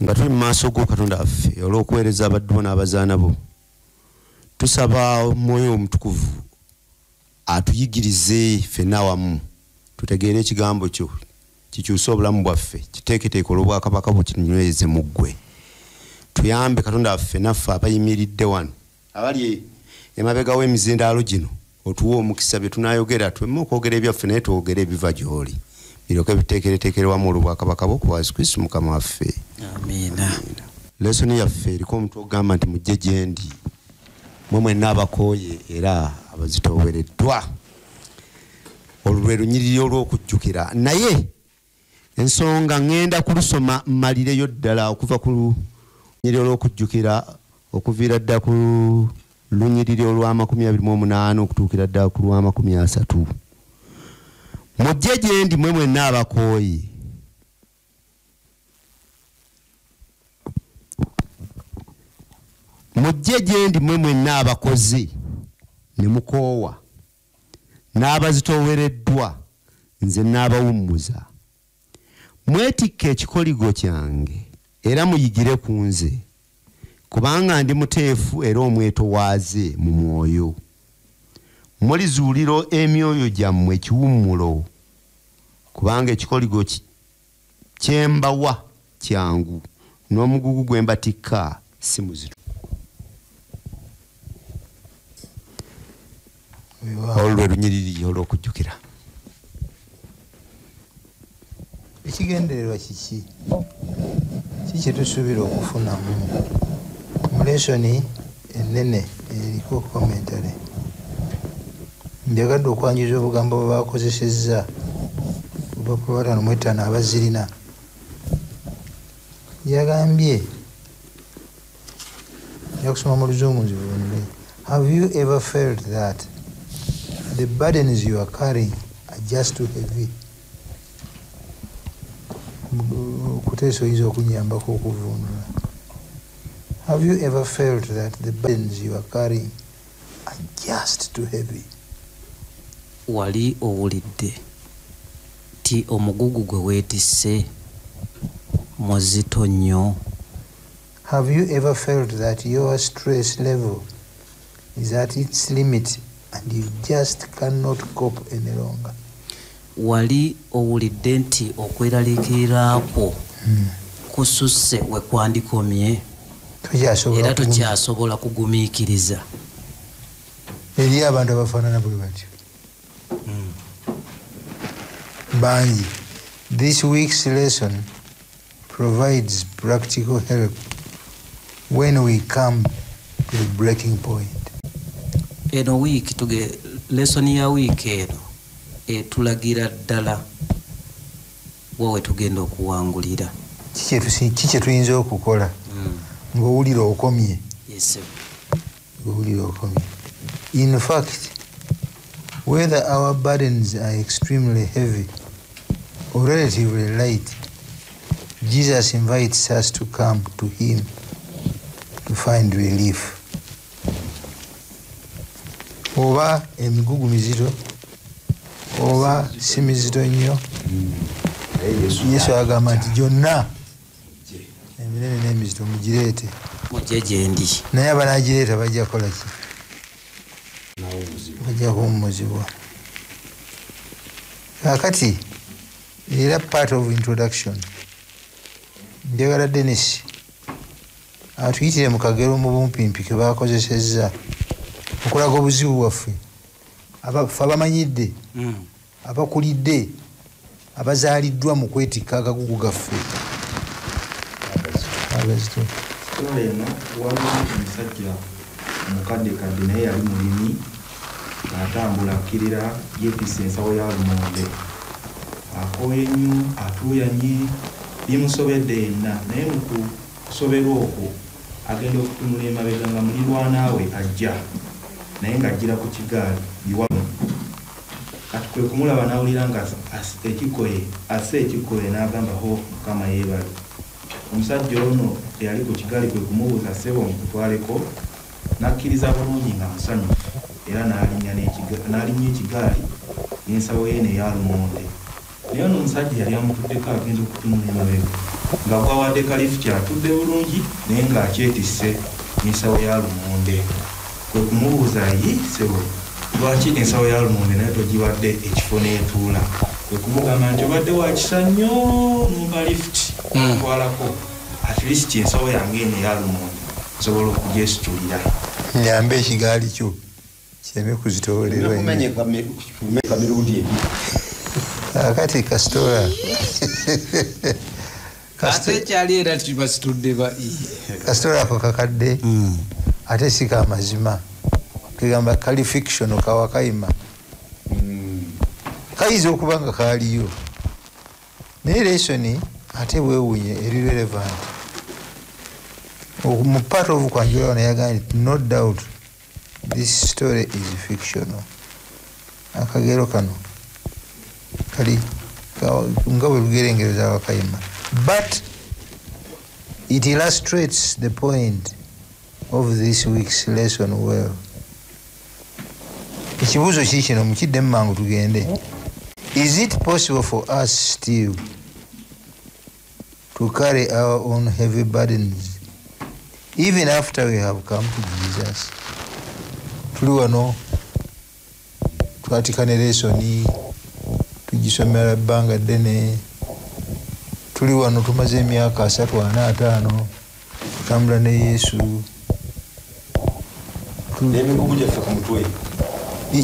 nga tuli mu maaso go Katonda waffe olw'okuweereza abaddu n'abazaana bo, tusaba Mwoyo Omutukuvu atuyigirize ffenna awamu tutegeere ekigambo kyo kikyuse obulamu bwaffe, kiteeketeeke olw'obwakabaka bukinyweze mu ggwe. Tuyambe Katonda waffe naffe abayimiridde wano abali emabega w'emizindaalo gino, otuwe omukisa bye tunaayogera twemme okwogera ebyaffe naye twogere ebiva gy'oli, biryoke biteekereteekerwamu olw'obwakabaka bwo ku Yesu Kristo Mukama waffe. Amiina. Lesoni yaffe eriko omutwe ogamba nti mujje gye ndi mmwe mwenna abakooye era abazitoowereddwa. Olwo lwe lunyiriri olw'okujjukira, naye ensonga ngenda kulusoma mmalireyo ddala okuva ku lunyiriri olw'okujjukira okuviira ddala ku lunyiriri olw'28 okutuukira ddala ku lw'30. Mujje gye ndi mmwe mwenna abakooye mujje gye ndi mmwe mwenna abakozi ne mukoowa n'abazitoowereddwa, nze n'abawummuza. Mwetikke ekikoligo kyange era muyigire ku nze, kubanga ndi muteefu era omwetowaaze mu mwoyo. Mulizuulira emyoyo gyammwe kiwummulo, kubanga ekikoligo kyembawa kyangu n'omugugu gwe mbatikka si muzito. Olwo lunyiriri olw'okujjukira. Ekigendererwa kiki kyetusuubira okufunamu mu lesoni ennene eriko commentary. Njagadde okwanjuza obugambo bwe bakozesezza olupapula 5:5 abazirina. Yagambye yakusoma mu Luzungu nzibunule. Have you ever felt that the burdens you are carrying are just too heavy? Kuteso oyinza okunyambako okuvundula. Have you ever felt that the burdens you are carrying are just too heavy? Wali owulidde ti omugugu gwe weetisse muzito nnyo? Have you ever felt that your stress level is at its limit and you just cannot cope any longer? Wali owulidde nti okweraliikirira kwo kususse we kwandikomye era tokyasobola kugumiikiriza? Eri abantu abafaanana bwe batyo bangi. This week's lesson provides practical help when we come to the breaking point. Eno wiiki lesoni ya wiiki eno etulagira ddala wawe tugenda okuwangulira. Kiki tuyinza okukola ng'owulira okomye? Yes, ng'owulira okomye. In fact, whether our burdens are extremely heavy or relatively light, Jesus invites us to come to him to find relief. Oba emigugu mizito oba si mizito nnyo, Yesu agamba nti gyonna eminene n'emizito mugireete. mujje gye ndi. Naye abanaagireeta bajja kukola ki? Bajja kuwummuzibwa. Kaakati era part of introduction, njagala Dennis atuyitire mu kagero mu bumpimpi ke baakozesezza okulaga obuzibu bwaffe abafe abamanyidde abakulidde abazaaliddwa mu kwetikka akagugu gaffe. eno waliwo omusajja mukaddekadde naye yali mulimi atambula akkirira yeetisse ensawo ya lumonde, akooye nnyo atuuyanye bimusobedde yenna, naye mu kusoberwa okwo agenda okutunula emabega nga mulirwanaawe ajja naye ng'ajjira ku kigaali biwamu. Kati kwe kumulaba n'awulira nga assa ekikoye n'agamba ho Mukama yeebale. Omusajja ono eyali ku kigaali kwe kumubuuza ssebo mukutwaleko, n'akkiriza bulungi nga musanyufu era n'alinnya ekigaali n'ensawo ye neya lumonde. Naye ono omusajja yali amutuddeko agenda okutunula emabega nga gwawadde kalifuti atudde bulungi naye ng'akyetisse n'ensawo ya lumonde. Kwe kumubuuza yi sebo lwaki ensawo ya lumonde naye togiwadde ekifo n'etuula. Kwe kumugamba nti obadde wakisa nnyo numpa lifuti ntwalako at least ensawo yange eno eya lumonde nsobola okugyesitulira. Nyambe ekigaali kyo kireme kuzitoolerwa akati kasitola ate kyali era tibasitudde ba kasitola ako kakadde ate si ka mazima kegamba kali fiction kawakayima kayinza okuba nga kaaliyo naye lesoni ate bwewunye eri relevant mu part of Kwanjula nayagaa nti no doubt this story is fictional. Akagero kano kali nga bwe lugerengereza Wakayima, but it illustrates the point of this week's lesson well. Ekibuuzo kikino mukiddemu mangu tugende. Is it possible for us still to carry our own heavy burdens even after we have come to Jesus? Tuli wano twatikane lesoni tugisomera ebbanga ddene, tuli wano tumaze emyaka 35 tutambula ne Yesu.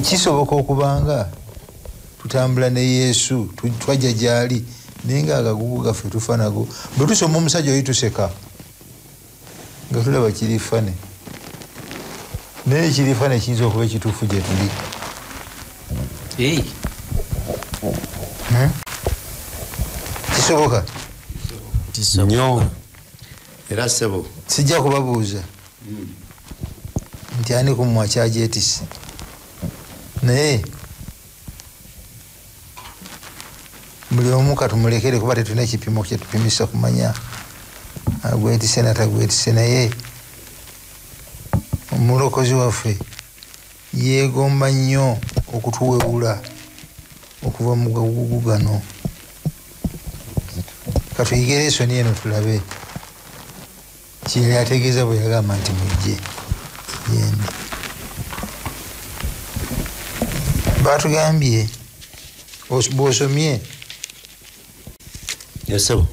Kisoboka okubanga tutambula ne Yesu twajja gyali naye nga agagugu gaffe tufa nago. Bwe tusoma omusajja oyo tuseka nga tulaba kirifane, naye kirifane kiyinza okuba ekituufu gye tuli. Kisoboka nnyo era sebo sijja kubabuuza nti ani ku mmwe akyagyetisse, naye buli omu katumulekere kuba tetulina ekipimo kyetupimisa kumanya agwetise natagwetise. Naye omulokozi waffe yeegomba nnyo okutuwewula okuva mu gagugu gano. Katuyigire esoni eno tulabe kiyali ategeeza bwe yagamba nti mujje yendi. Batugambye bw'osomye yesebo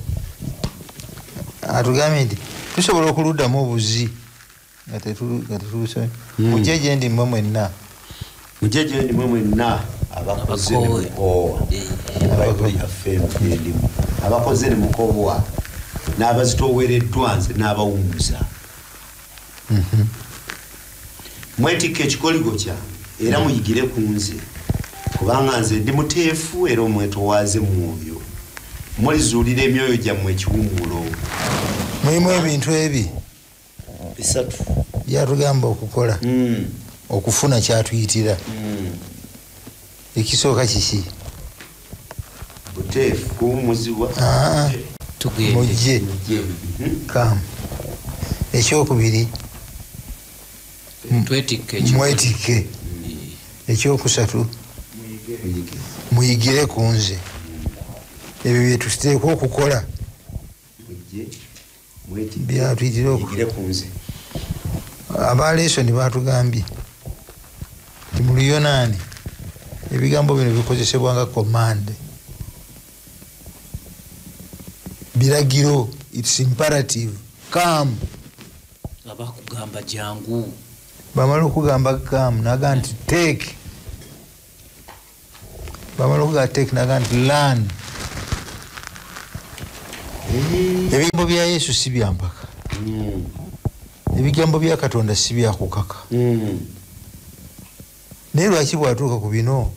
atugambye nti tusobola okuluddamu obuzi nga tetulusomye. Mujje gye ndi mmwe mwenna, mujje gye ndi mmwe mwenna abakoze ne mukowa abayibuli yaffe endimu abakoze ne mukowa n'abazitoowereddwa nze n'abawummuza. Mwetike ekikoligo kyange era muyigire ku nze kubanga nze ndi muteefu era omwetowaaze mwoyo, mulizuulira emyoyo gyammwe ekiwummulo. mulimu ebintu ebi bisatu byatugamba okukola okufuna kyatuyitira. Ekisooka kiki? buteefu kuwummuzibwa mujje kamu. Ekyokubiri mwetike. Ekyokusatu muyigire ku nze. Ebyo bye tuteekwa okukola byatuyitira kunze. Abalesoni batugambye nti mu Luyonaani ebigambo bino bikozesebwa nga command, biragiro. It's imperative. Come. abakugamba jangu Bamala okugamba come naga nti take. Bamala okugamba take naga nti learn. Ebigambo bya Yesu si bya mpaka, ebigambo bya Katonda si bya kukaka. Naye lwaki bwatuuka ku bino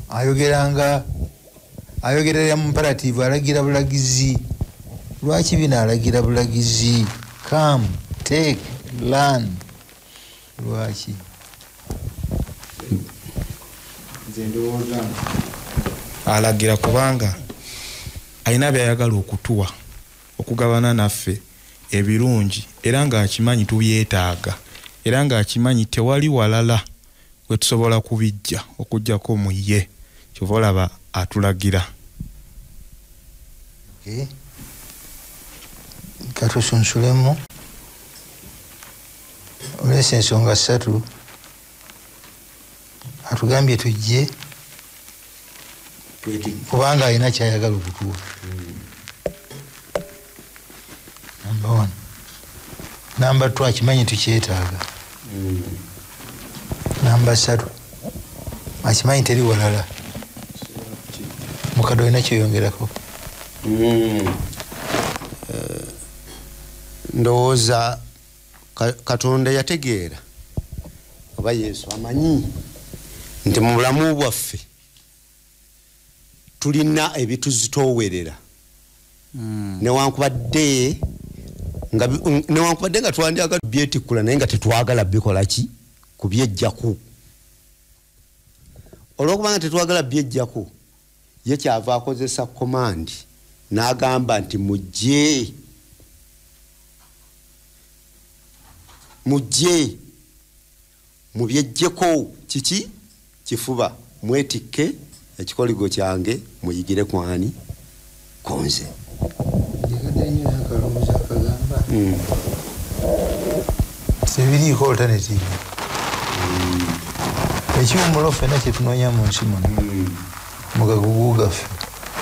ayogerera mu imperative, alagira bulagizi? Lwaki bino alagira bulagizi? Come, take, learn. Lwaki? Nze ndowooza alagira kubanga alina byayagala okutuwa okugabana naffe ebirungi, era ng'akimanyi tubyetaaga, era ng'akimanyi tewali walala we tusobola kubijja okujjako mu ye. Kyova olaba atulagira. katusunsulemu olw'esa ensonga 3 atugambye tujje kubanga alina kyayagala okutuwa. Number 1. Number 2 akimanyi tukyetaaga. Number 3 akimanyi teri walala. Mukadde olina kyoyongerako? Ndowooza Katonda yategeera oba Yesu amanyi nti mu bulamu bwaffe tulina ebituzitoowerera newankubadde nga twandyaga byetikkula naye nga tetwagala bikola ki kubyejjaku. Olwokubanga tetwagala byejjaku ye kyava akozesa komandi n'agamba nti mujje mubyejjeko kiki kifuba mwetikke ekikoligo kyange muyigire kwani konze. Sebiriiko alternative. Ekiwumulo ffenna kyetunoonya mu nsi muno mugagugu gaffe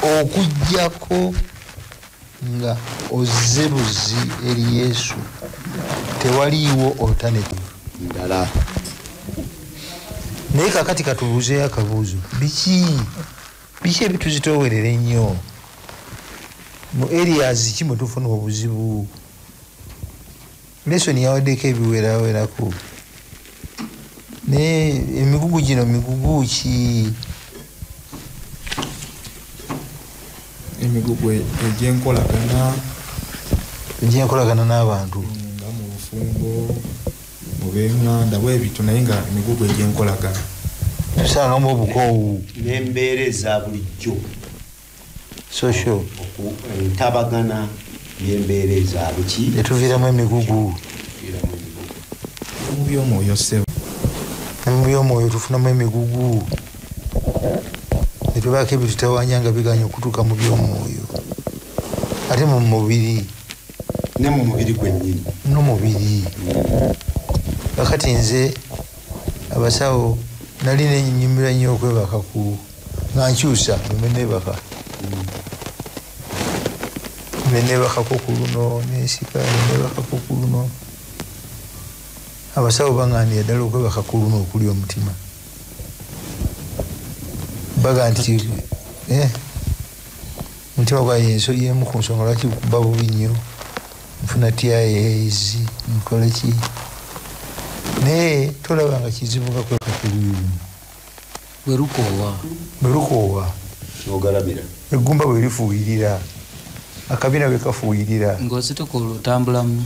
okuggyako nga ozze buzi eri Yesu tewaliiwo alternative ndala. Naye kakati katubuuzeyo akabuuzo, biki ebituzitoowerera ennyo mu areas ki mwe tufuna obuzibu? Lesoni yawaddeko ebiwerawerako naye emigugu gino migugu ki? Emigugu egyenkolagana n'abantu nga mu bufumbo mu b'enganda bwebito, naye nga emigugu egyenkolagana tusangamu obukoowu n'embeera eza bulijjo social entabagana y'embeera eza buki etuviiramu emigugu. mu by'omwoyo ssebo, mu by'omwoyo tufunamu emigugu netubaako ebitutawanya nga biganya okutuuka mu by'omwoyo ate mu mubiri ne mu mubiri gwennyini n'omubiri. Kakati nze abasawo nali nenyumirwa nnyo okwebaka nga nkyusa nenebakako ku luno nensika nenebakako ku luno. Abasawo baŋŋanira ddala okwebaka ku luno okuli omutima, baga nti omutima gwange ensoli yemu ku nsonga lwaki kuba bubi nnyo, nfuna TIAs nkole ki, naye tolaba nga kizibu nga kweka ku luno bwe lukoowa ogalabira eggumba bwe lifuuyirira akabina bwe kafuuyirira ng'ozitoka olutambulamu.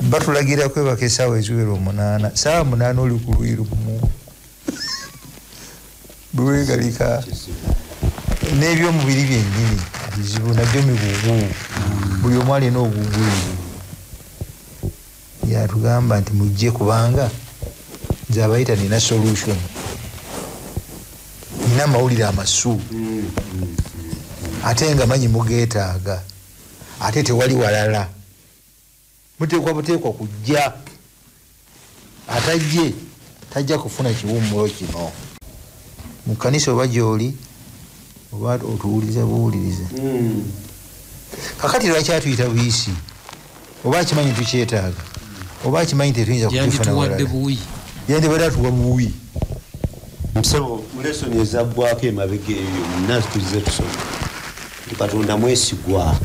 Batulagira kwebaka essaawa eziwera 8 saawa 8 oli ku luyi lumu bwewegalika n'ebyomubiri byennyini bizibu nabyo migugu. Buli omu alina ogugu yatugamba nti mujje kubanga nze abayita nina solution, nina amawulire amasu ate nga manyi mugeetaaga ate tewali walala. Muteekwa buteekwa kujja, atajje tajja kufuna kiwummulo kino mu kkanisa oba gy'oli oba otuwuliriza buwuliriza. Kakati lwaki atuyita buyisi? Oba akimanyi tukyetaaga oba akimanyi tetuyinza kukifuna walala? Yandibadde atuwa buwi. Musebo mulesoni ezaggwako emabega eyo munna tuzize tusoma nti Katonda mwesigwa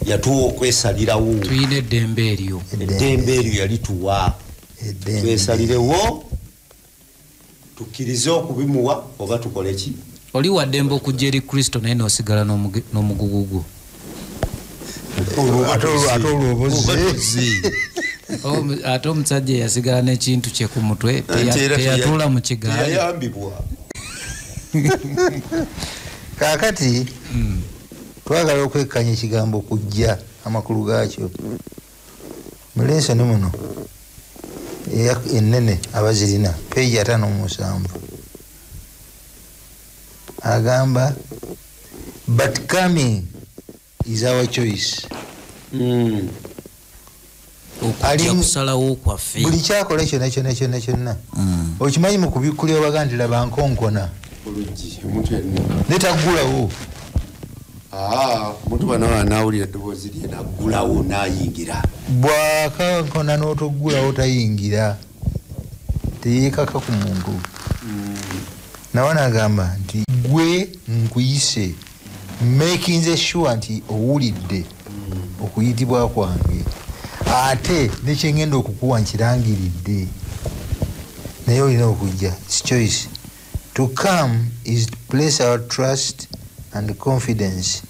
yatuwa okwesalirawo. Tuyina eddembe eryo, eddembe eryo yalituwa twesalirewo tukkirize okubimuwa oba tukole ki. oli waddembe okujja eri Kristo naye n'osigala n'omugugu gwo. Ate olwobozi ate omusajja yasigala n'ekintu kye ku mutwe teyatuula mu kigaali yayambibwa. Kaakati twagala okwekkanya ekigambo kujja amakulu gaakyo mu lesoni muno ennene abazirina peegi 57 agamba but coming is our choice. okujja kusalawo kwaffe buli kyakola kyonna okimanyi mu kubikulya obaga nti laba nkonkona netaggulawo omuntu banawa nawulira eddoboozi lye naggulawo nayingira bwakankona n'otoggulawo tayingira teyeekaka ku muntu nawe nagamba nti gwe nkuyise making sure nti owulidde okuyitibwa kwange ate nekyengenda okukuwa nkirangiridde naye olina okujja its choice to come is to place our trust and confidence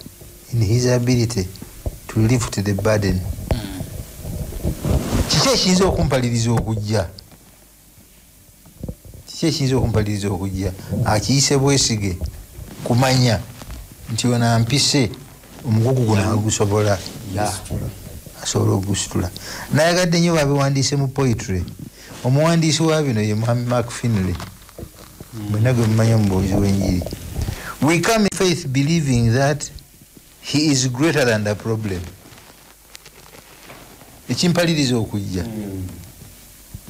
in his ability to lift the burden. Kiki ekiyinza okumpaliriza okujja? Kiki ekiyinza okumpaliriza okujja? Akiyise bwesige kumanya nti ono ampise omugugu guno agusobola asobola ogusitula. Nayagadde nnyo babiwandiise mu poetry. Omuwandiisi wa bino ye Mark Finley. Mwenna gwe mumanyi omubuulizi w'enjiri. We come in faith believing that he is greater than the problem. Ekimpaliriza okujja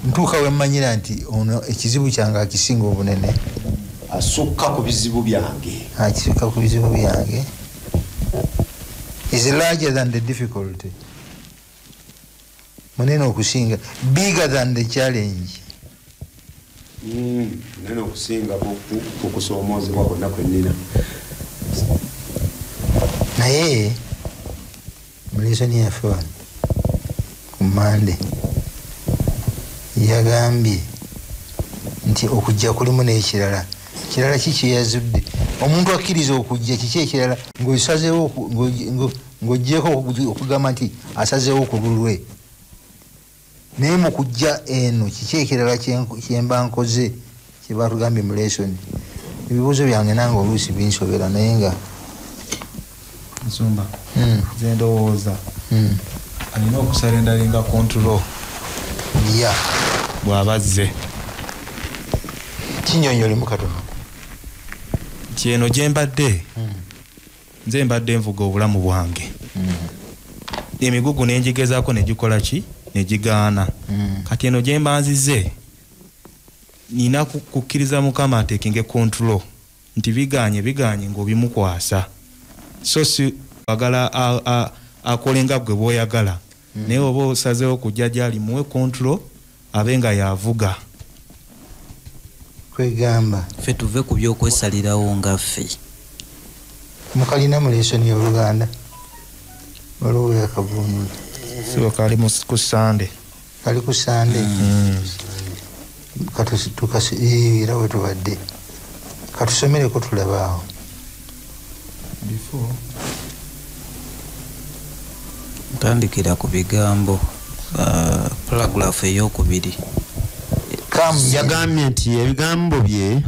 ntuuka we mmanyira nti ono ekizibu kyange akisinga obunene asukka ku bizibu byange is larger than the difficulty, munene okusinga, bigger than the challenge. Munene okusinga kukusoomoozebwa kwonna kwennina. Naye mulesoni yaffe wano ku Mande yagambye nti okujja kulimu n'ekirala. Kirala kiki yazudde? Omuntu akkiriza okujja kiki ekirala ng'osazeewo ng'oggyeko okugamba nti asazeewo ku lulwe. Naye mu kujja eno kiki ekirala kyemba nkoze kye batugambye mu lesoni? Ebibuuzo byange nange oluusi binsobera naye nga Nsumba nze ndowooza alina okusalendalinga control bw'aba azze. Kinyonyolemu katono nti eno gye mbadde nze mbadde nvuga obulamu bwange emigugu nenjigezaako negikola ki negigaana kati eno gye mbanzize nina kukkiriza Mukama ateekinge control nti biganye ng'obimukwasa so si wagala akolenga gwe bw'oyagala naye oba osazeewo kujja gyali muwe control abe nga yavuga. Kwegamba ffe tuve ku byokwesalirawo nga ffe mukalina mu lesoni y'Oluganda waliwo yakavunula so kali ku Sande kali ku Sande era we tubadde katusomereko tulabaawo ntandikira ku bigambo paragraph ey'okubiri. Yagambye nti ebigambo bye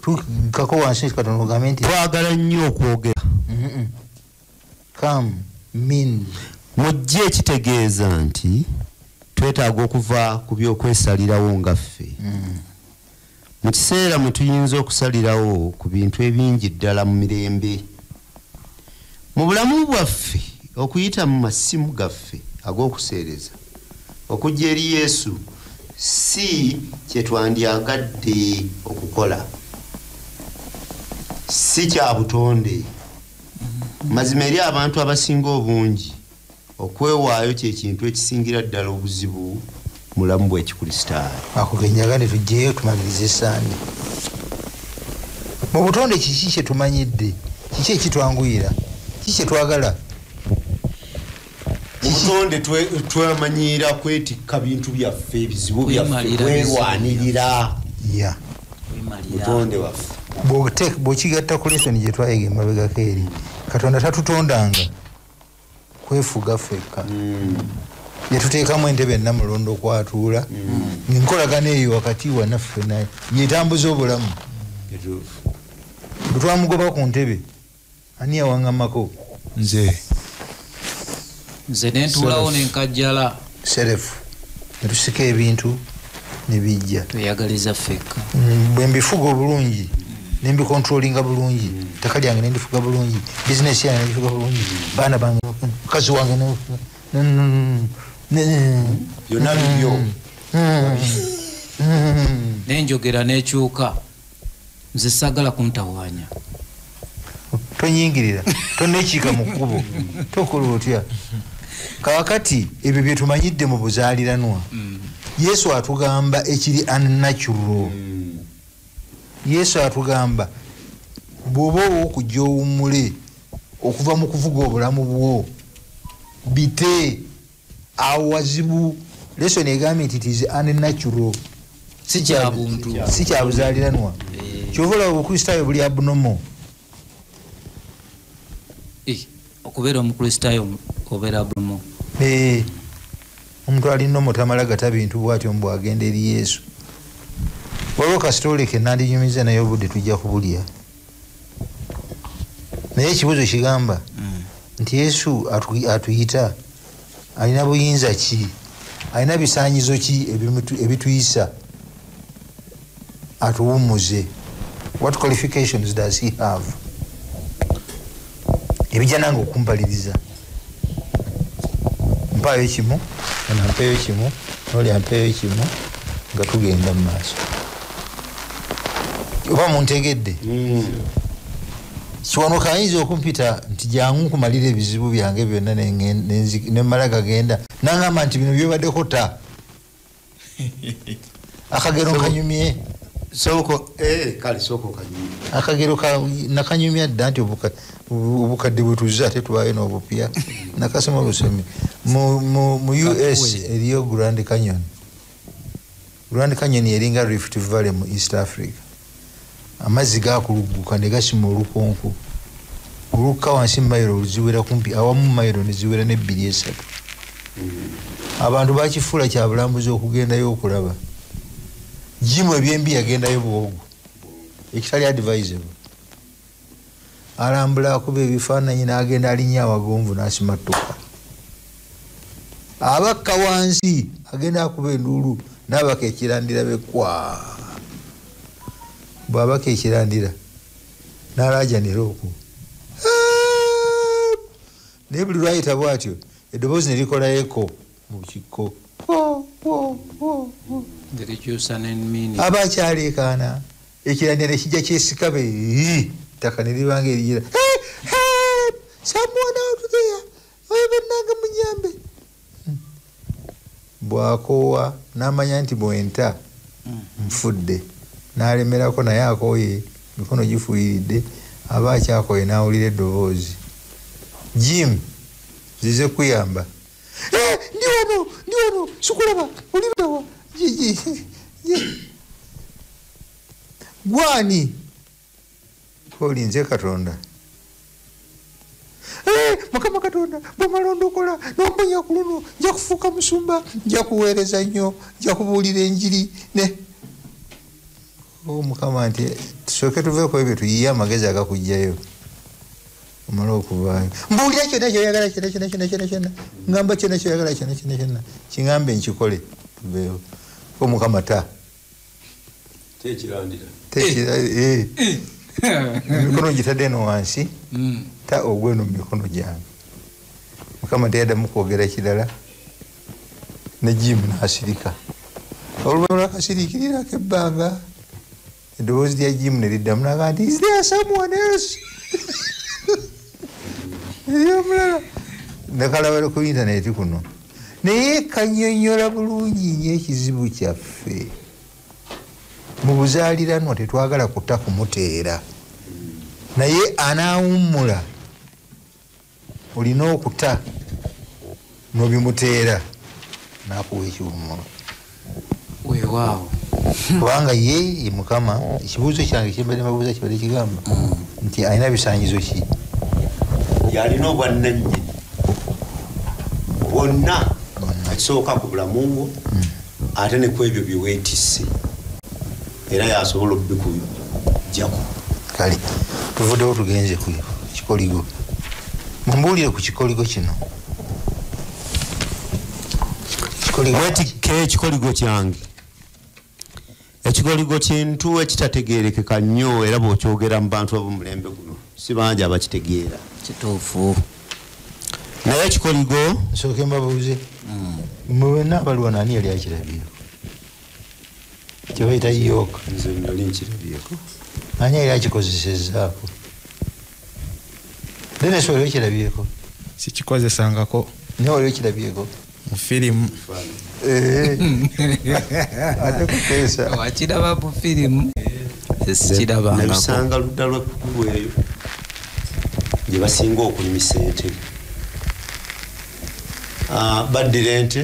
tukako wansi katono ogambe nti twagala nnyo okwogera. Come mean mujje ekitegeeza nti twetaaga okuva ku byokwesalirawo nga ffe mu kiseera mwe tuyinza okusalirawo ku bintu ebingi ddala mu mirembe mu bulamu bwaffe okuyita mu masimu gaffe ag'okuseereza okujja eri Yesu si kye twandyagadde okukola, si kya butonde. Mazima eri abantu abasinga obungi okwewaayo kye kintu ekisingira ddala obuzibu mulamu bw'ekikristaayo. akugenyaga ne tujjeyo tumalirize esaani mu butonde. Kiki kye tumanyidde? Kiki ekitwanguyira? Kiki kye twagala? Obutonde twamanyira kwetikka bintu byaffe, ebizibu byaffe, kwerwanirira. Butonde waffe bw'okigatta ku lesoni gye twayiga emabegako eri, Katonda tatutondanga kwefuga ffekka. Yetuteekamu entebe ennamulondo okwatuula ng'enkolagana eyo wakati wannaffe naye yetambuza obulamu. Bwe twamugoba ku ntebe ani yawaŋŋamako? Nze nentuulawo nenkajjala serefu ne tusika ebintu ne bijja. tweyagaliza ffekka bwe mbifuga obulungi nembi controllinga bulungi ttaka lyange nendifuga bulungi bizinesi yange nendifuga bulungi baana bange mukazi wange byonna bibyo nenjogera nekyuka nze sagala kuntawanya tonyingirira tonekiika mu kkubo tokola otya kakati ebyo byetumanyidde mu buzaaliranwa yesu atugamba ekiri unnatural yesu atugamba bw'oba ow'okujja owummule okuva mu kuvuga obulamu bwo bite awo wazibu lesson egambye nti tizi unnatural si kya buntu si kya buzaaliranwa kyova olaba obukristaayo buli abnormal okubeera omukristaayo obeera abnormal omuntu alina omutamala gata bintu bwatyo mbwagenda eri yesu waliwo kasitole ke nandinyumiza naye obudde tujja kubulya naye ekibuzo kigamba nti yesu atuyita alina buyinza ki alina bisaanyizo ki ebituyisa atuwumuze what qualifications does he have ebijja nange okumpaliriza mpayo kimu nampeyo kimu noli ampeyo kimu nga tugenda mu maaso oba muntegedde kiwanuka ayinza okumpita nti jangu nkumalira ebizibu byange byonna nemala gagenda nangamba nti bino byebaddeko ta akagero nkanyumye akagero nakanyumya dda nti obukadde bwetuze ate tubayo n'obupya nakasoma busemi mu US eriyo Grand Canyon eringa Rift Valley mu East Africa amazzi gakuluguka ne gasima olukonko olukka wansi mayiro oluziwera kumpi awamu mayiro ne ziwera ne 2-3 abantu bakifuula kya bulambuzi okugendayo okulaba jimu ebyembi yagendayo bwogu ekitali advisable alambula akuba ebifaananyi n'agenda alinya awagonvu n'asimattuka abakka wansi agenda akuba enduulu n'abaka ekirandira bekwa bw'abaka ekirandira n'alaajanira okwo naye buli lwayita bwatyo eddoboozi ne likola eko mu kikko aba akyaleekaana ekirandira ne kijja kyesikabe ttaka ne libanga erigira someone out there bennanga munyambe bw'akoowa n'amanya nti bwenta nfudde n'alemerako naye akooye mikono gifuyiridde aba akyakooye n'awulira eddoboozi Jim zize kuyamba ndi wano sikulaba olirawa gwani kolinze Katonda Mukama Katonda bw'omalondokola n'omponya ku luno nja kufuuka musumba nja kuweereza nnyo nja kubuulira enjiri ne Mukama nti tusooke tuveeko ebyo tuyiye amagezi agakujjayo omala okuvaayo mbuulira kyonna kyoyagala kyonna ngamba kyonna kyoyagala kyonna kiŋambe nkikole tuveewo ko Mukama ta emikono gitadde eno wansi ta ogweno mu mikono gyange Mukama teyaddamu kwogera kirala ne Jim n'asirika oluvannyuma lwakasiriikirirako ebbanga eddoboozi lya Jim ne liddamu naga nti is there someone else omulala nekalabala ku intaneti kuno naye kanyonyola bulungi nnyo ekizibu kyaffe mu buzaaliranwa tetwagala kutta kumuteera naye anaawummula olina okuta nobimuteera nakuwa ekiwummulo weewaawo kubanga ye Mukama ekibuuzo kyange kyembadde mabuuza kibadde kigamba nti alina bisaanyizo ki yalina obwannannyini bwonna akisooka ku bulamu bwo ate ne ku ebyo byeweetisse era yasobola obikujjako kale tuvuddewo tugenze ku kikoligo mumbuulire ku kikoligo kino wetikke ekikoligo kyange ekikoligo kintu ekitategeerekeka nnyo era bw'okyogera mu bantu ab'omulembe guno si bangi abakitegeera kituufu naye ekikoligo nsooke mbabuuze mwenna abalwana ani yali akirabyeko kyebaita yoka nze nali nkirabyeko ani yali akikozesezaako denesi wali okirabyeko sikikozesangako naye wali okirabyeko mu firimu ate kuteesa wakiraba mu firimu sikirabangako nabisanga ludda lw'ekkulu eyo gye basinga okulimisa ente baddira ente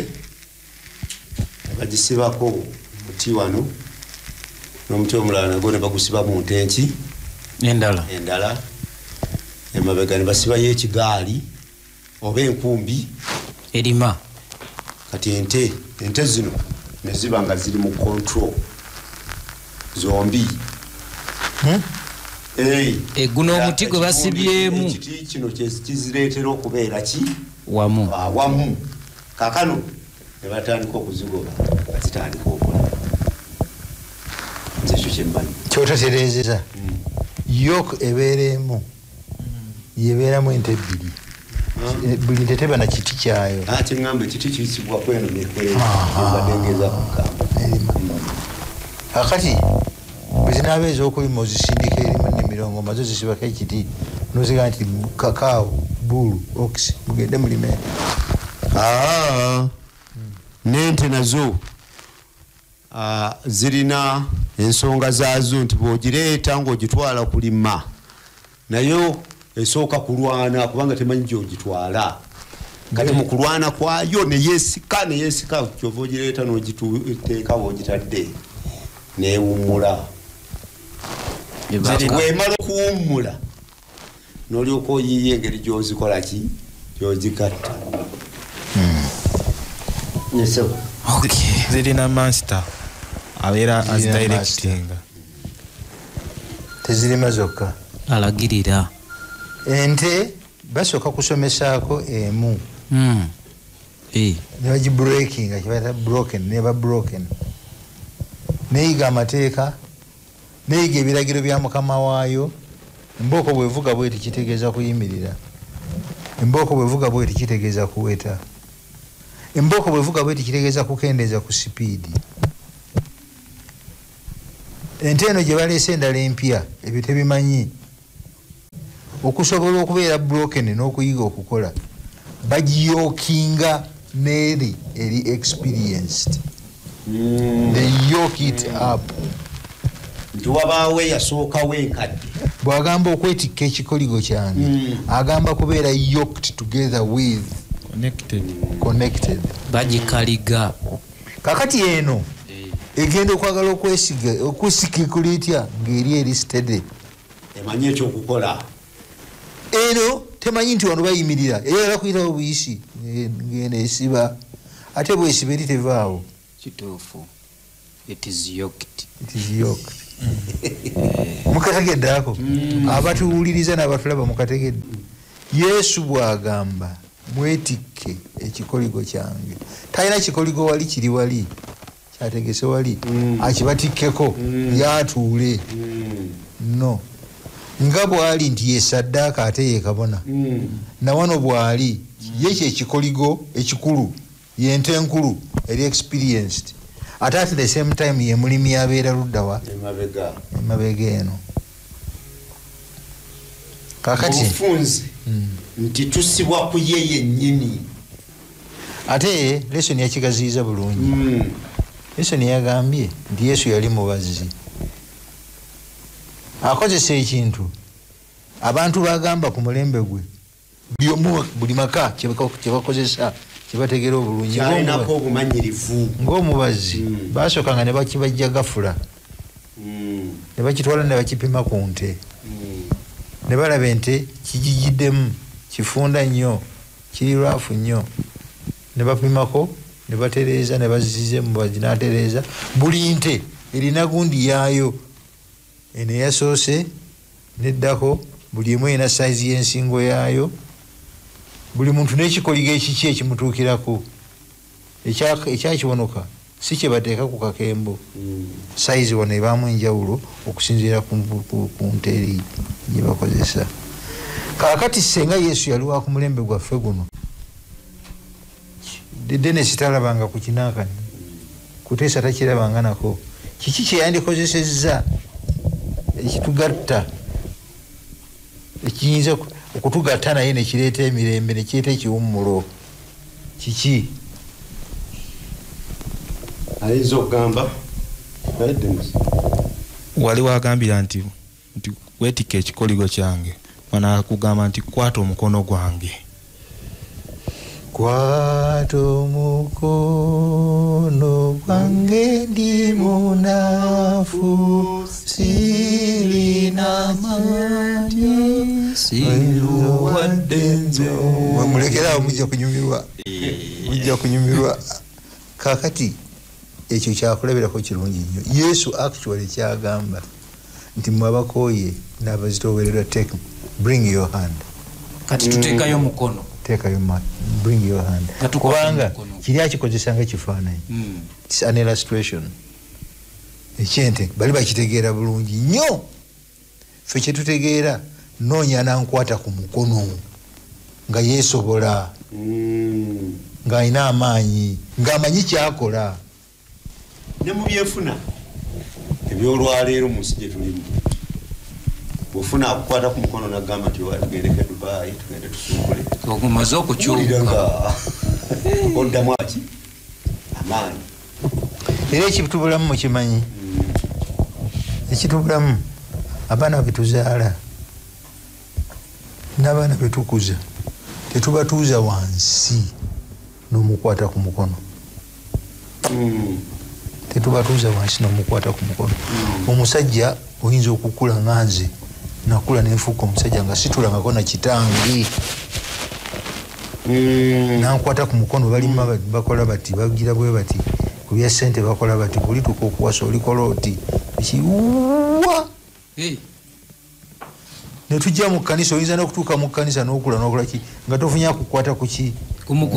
bagisibako muti wano n'omuti omulala nagwo ne bagusiba mu nte enki endala emabega ne basibayo ekigaali oba enkumbi erima kati ente zino ne ziba nga ziri mu control zombi guno omuti gwe basibyemu ekiti kino kizireetera okubeera ki wamu kakano ne batandika okuzigoba bazitandika okola nze ekyo kyemmanyi kyotatereezeza yok ebeeremu yebeeramu ente ebbiri buli nte teba na kiti kyayo ate ŋŋamba ekiti kiyisibwa kweno nekwebadengeeza kugamba akati bwe zinaaba ez'okulima ozisindika erimu nnimirongo maze ozisibako ekiti noziga nti kakaawo bulu ox mugende mulime n'ente nazo zirina ensonga zaazo nti bw'ogireeta ng'ogitwala kulima nayo esooka kulwana kubanga temanyi gy'ogitwala kati mu kulwana kwayo neyeesika kyova ogireeta n'ogiteeka bw'ogitadde neewummula wemala okuwummula n'olyoka oyiiya engeri gy'ozikola ki gy'ogigatta zirina master abeera azidirectinga tezirima zokka alagirira ente basooka kusomesaako emu nebagibreakinga kibaita broken neba broken neyiga amateeka neyiga ebiragiro bya mukama waayo embooko bwevuga bweti kitegeeza kuyimirira embooko bwevuga bweti kitegeeza kuweta embooko bwevuga bweti kitegeeza kukendeeza ku sipiidi ente eno gye baleese endala empya ebyo tebimanyi okusobola okubeera broken n'okuyiga okukola bagiyookinga neeri eri experienced they yoke it up nti wabaawo eyasookawo enkadde bw'agamba okwetikka ekikoligo kyange agamba kubeera yoked together with connected bagikaliga kakati eno egenda okwagala okwesikikula etya ng'eri eri stede emanyi ekyokukola eno temanyi nti wano bayimirira eyagala kuyitawo buyisi ngenda esiba ate bwesiba eri tevaawo kituufu it is yoked mukategedde ako abatuwuliriza n'abatulaba mukategedde yesu bw'agamba mwetikke ekikoligo kyange talina kikoligo wali kiri wali kyategese wali akibatikkeko yatuule no nga bwali nti yesaddaaka ate yekabona nawano bwali yekyo ekikoligo ekikulu yente enkulu eri experienced ate at the same time ye mulimi abeera luddawa emabega eno kakati obufunze nti tusibwa ku ye yennyini ate lesoni yakigaziyiza bulungi lesoni yagambye nti yesu yali mubazzi akozesa ekintu abantu bagamba ku mulembe gwe buli maka kyebakozesa kyebategera obulungi kyalinako obumanyirivu ng'omubazzi basookanga ne bakibajja gafula ne bakitwala ne bakipima ku nte ne balaba ente kijijiddemu kifunda nnyo kiri lwafu nnyo ne bapimako ne batereeza ne bazize mubazzi n'atereeza buli nte erina gundi yaayo eno eyasoose neddako buli emu erina sayizi y'ensingo yaayo buli muntu n'ekikoligo ekiki ekimutuukirako ekyakibonoka si kye bateeka ku kakembo size wano ebaamu enjawulo okusinziira ku nteeri gye bakozesa. Kaakati senga Yesu yali wa ku mulembe gwaffe guno Dennis talabanga ku kinaakani kuteesa takirabanga nako kiki kye yandikozesezza ekitugatta ekiyinza okutugatta naye nekireeta emirembe nekireeta ekiwummulo kiki ayinza okugamba wali wagambira nti weetika ekikoligo kyange wana kugamba nti kwata omukono gwange. Kwata omukono gwange ndi munafu sirina maanyi siluwadde nze. Mulekerawo mujja kunyumirwa. Kaakati ekyo kyakulabirako kirungi nnyo. Yesu actually kyagamba nti mwabakooye n'abazitoowererwa bring your hand. Kati tuteekayo mukono. Bring your hand. Kubanga kiri akikozesanga kifaananyi. It's an illustration. Ekyente bali bakitegeera bulungi nnyo. Ffe kye tutegeera noonya nankwata ku mukono nga yeesobola ng'alina amaanyi ng'amanyi kyakola. Ne mu byefuna ebyolwaleero mu nsi gye tulimu bw'ofuna akukwata ku mukono n'agamba nti tugendeke Dubai tugende tusuubule ogumaze okukyuka oddamu aki amaanyi. Era ekitubulamu mukimanyi ekitubulamu abaana betuzaala n'abaana betukuza tetubatuuza wansi n'omukwata ku mukono. Tetubatuuza wansi n'omukwata ku mukono. Omusajja oyinza okukula nga nze nakula nenfuuka omusajja nga situlangako na kitange nankwata ku mukono. Balima bakola bati bagira bwe bati ku bya ssente bakola bati kulituka okuwasa olikola oti kiwa ne tujja mu kkanisa. Oyinza n'okutuuka mu kkanisa n'okula n'okola ki nga tofunya kukwata ku ki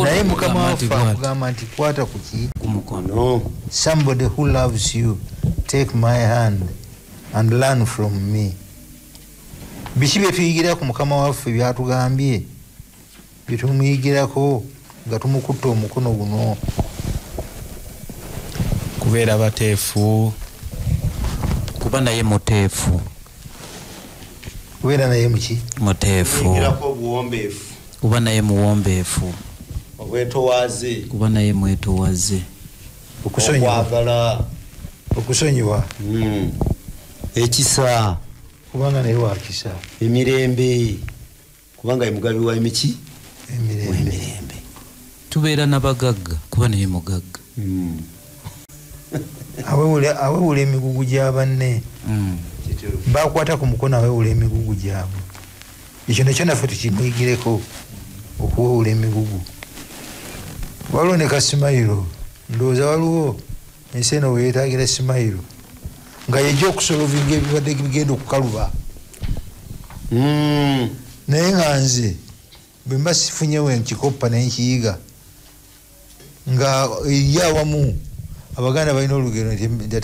naye Mukama waffe akugamba nti kwata ku ki ku mukono. Somebody who loves you take my hand and learn from me. Biki bye tuyigira ku Mukama waffe byatugambye bye tumuyigirako nga tumukutta omukono guno. Kubeera bateefu, kuba naye muteefu. Kubeera naye muki muteefu. Obuwombeefu. Kuba naye muwombeefu. Obwetowaze. Kuba naye mwetowaze. Okwagala. Okusonyiwa. Ekisa. Kubanga naye wakisa. Emirembe. Kubanga ye mugabi wa emiki emirembe. Tubeera n'abagagga kuba naye mugagga. Awewula emigugu gy'abanne. Bakwata ku mukono awewula emigugu gyabwe. Ekyo nakyo naffe tukimuyigireko okuwewula emigugu. Waliwo ne Kasimayiro ndowooza waliwo ensi eno weyeetaagira Simayiro nga yejja okusolovinga ebibadde bigenda okukaluba. Naye nga nze bwe mba sifunyewo enkikoppa n'enkiyiga nga eri awamu Abaganda balina olugero nti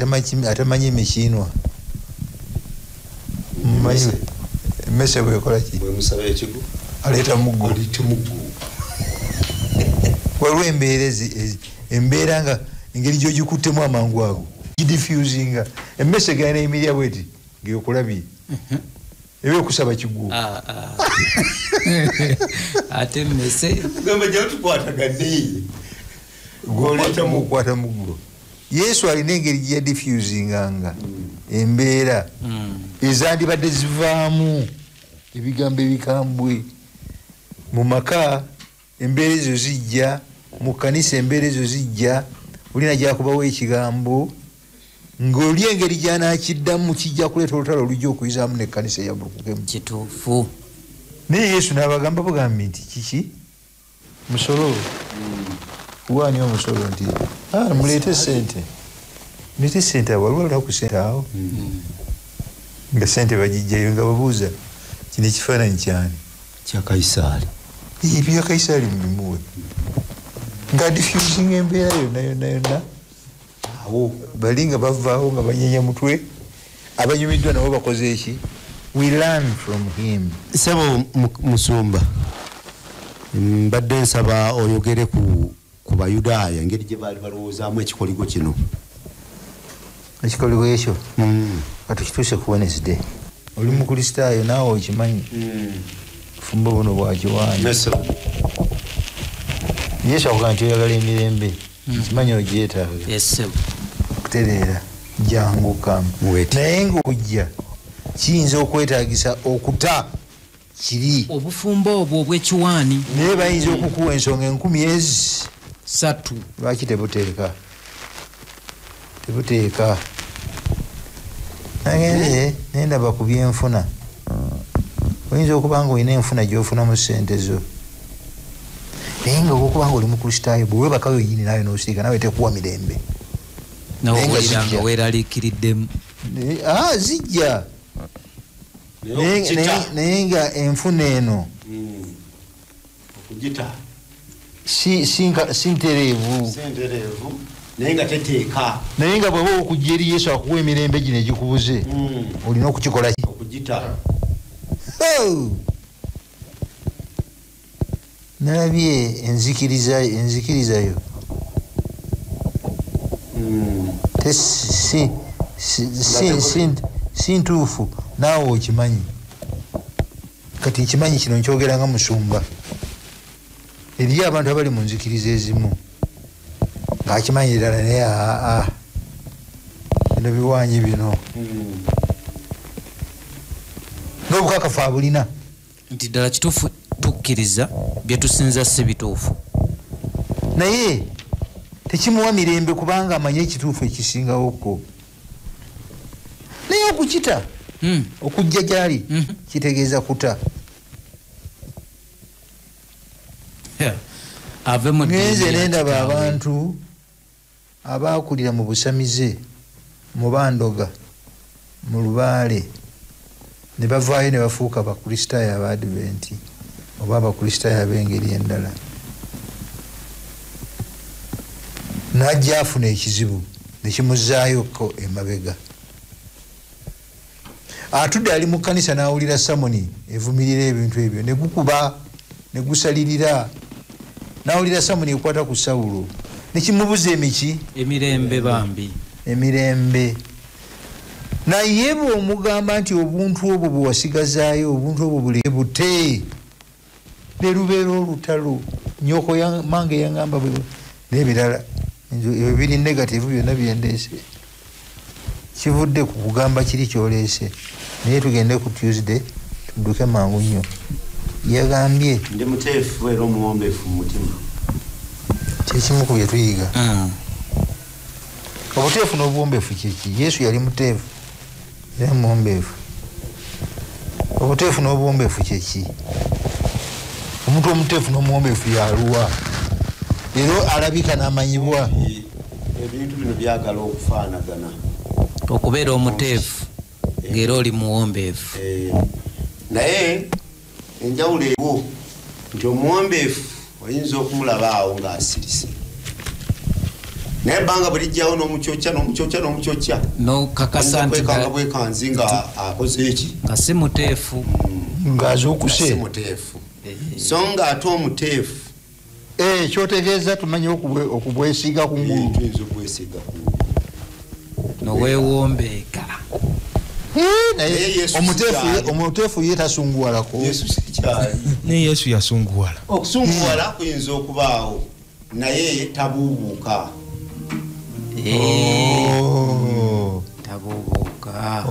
atamanyi emikiinwa. Emmese bwekola ki bwemusaba ekigu aleeta muggo. Waliwo embeera nga engeri gy'ogikuttemu amangu ago gidifusinga emmese gana emirya bweti ng'ekulabye eba okusaba kigwo. Ate emmese gamba gye tukwatagadde gw'oleeta mukwata muggo. Yesu alina engeri gye yadifusinganga embeera ezandibadde zivaamu ebigambo ebikambwe. Mu maka embeera ezo zijja, mu kkanisa embeera ezo zijja, olina gyakubawo ekigambo ng'oli engeri gy'anaakiddamu kijja kuleeta olutalo olujja okuyizaamu n'ekkanisa eyabulukukemu. kituufu. Naye Yesu n'abagamba bugambi nti kiki musolo kuwaani omusolo nti muleete sente. Mulete sente awo waliwo lunaku sente awo nga sente bagijjayo nga babuuza kino ekifaananyi kyani kya Kaisaali. Ebya Kaisaali mubimuwe nga diffusing embeera yonna bavaawo balinga bavaawo nga banyenya mutwe abanyumiddwa nabo bakoze eki we learn from him. Sebo Musumba mbadde nsaba oyogere ku Bayudaaya engeri gye baali balowoozaamu ekikoligo kino. Ekikoligo ekyo katukituuse ku Wednesday oli mukristaayo naawe okimanyi fumba buno bwakiwaanyi Yesu akugaa nti oyagala emirembe kimanyi ogyetaaga okutereera jangukamu naye ngaojja kiyinza okwetaagisa okuta kiri obufumbo obwo obw'ekiwaani naye bayinza okukuwa ensonga 10,000 lwaki tebuteeka nagenze nendaba ku byenfuna oyinza okuba nga olina enfuna gyofuna mu ssente zo naye nga okuba nga oli mukristaayo bwe webakayo yini nawe nosirika nawe tekuwa mirembe nga weeraliikiriddemu zijja naye nga enfuna eno si ntereevu naye nga teteeka naye nga bwaba okujja eri Yesu akuwa emirembe gino egikubuze olina okukikola okugita. nalabye enzikirizayo si ntuufu naawe okimanyi kati nkimanyi kino nkyogera nga musumba eriyo abantu abali mu nzikiriza ezimu ng'akimanyi ddala naye bino biwaanyi bino n'obukakafu abulina nti ddala kituufu tukkiriza byetusinza si bituufu naye tekimuwa mirembe kubanga amanye ekituufu ekisingawoko naye okukita okujja gyali kitegeeza kuta ngenze nendaba abantu abakulira mu busamize mu Bandoga mu Lubaale ne bavaayo ne bafuuka abakristaayo abadventi oba abakristaayo ab'engeri endala najja afuna ekizibu nekimuzaayoko emabega atudde ali mu kkanisa n'awulira samoni evumirira ebintu ebyo negukuba negusalirira n'awulira samoni ekwata ku Sawulo nekimubuza emiki emirembe bambi emirembe naye bw'omugamba nti obuntu obwo bwe wasigazaayo obuntu obwo buleke bute ne lubeera olutalo nyoko mange yaŋŋamba n'ebirala ebyo biri negativu byonna byendeese kivudde ku kugamba kiri kyoleese naye tugende ku Tuesday tudduke mangu nnyo yagambye ndi muteefu era omuwombeefu mu mutima kyekimu ku bye tuyiga obuteefu n'obuwombeefu kyeki Yesu yali muteefu era muwombeefu obuteefu n'obuwombeefu kyeki omuntu omuteefu n'omuwombeefu yaluwa era alabika n'amanyibwa ebintu bino byagala okufaanagana okubeera omuteefu ng'era oli muwombeefu naye enjawulo eriwo nti omuwombeefu oyinza okumulaba awo ng'asirise naye ebbanga bulijjawo n'omucocya nokakasa nti bwekanzi nga akoze eki nga si muteefu ng'azuukuse muteefu so nga ate omuteefu kyotegeeza tumanye okubwesiiga ku ngulu tuyinza okwesiiga ku ngulu noweewombeeka naye omuteefu ye tasunguwalako Yesu sikyali ne Yesu yasunguwala okusunguwala kuyinza okubaawo naye tabuubuuka tabuubuuka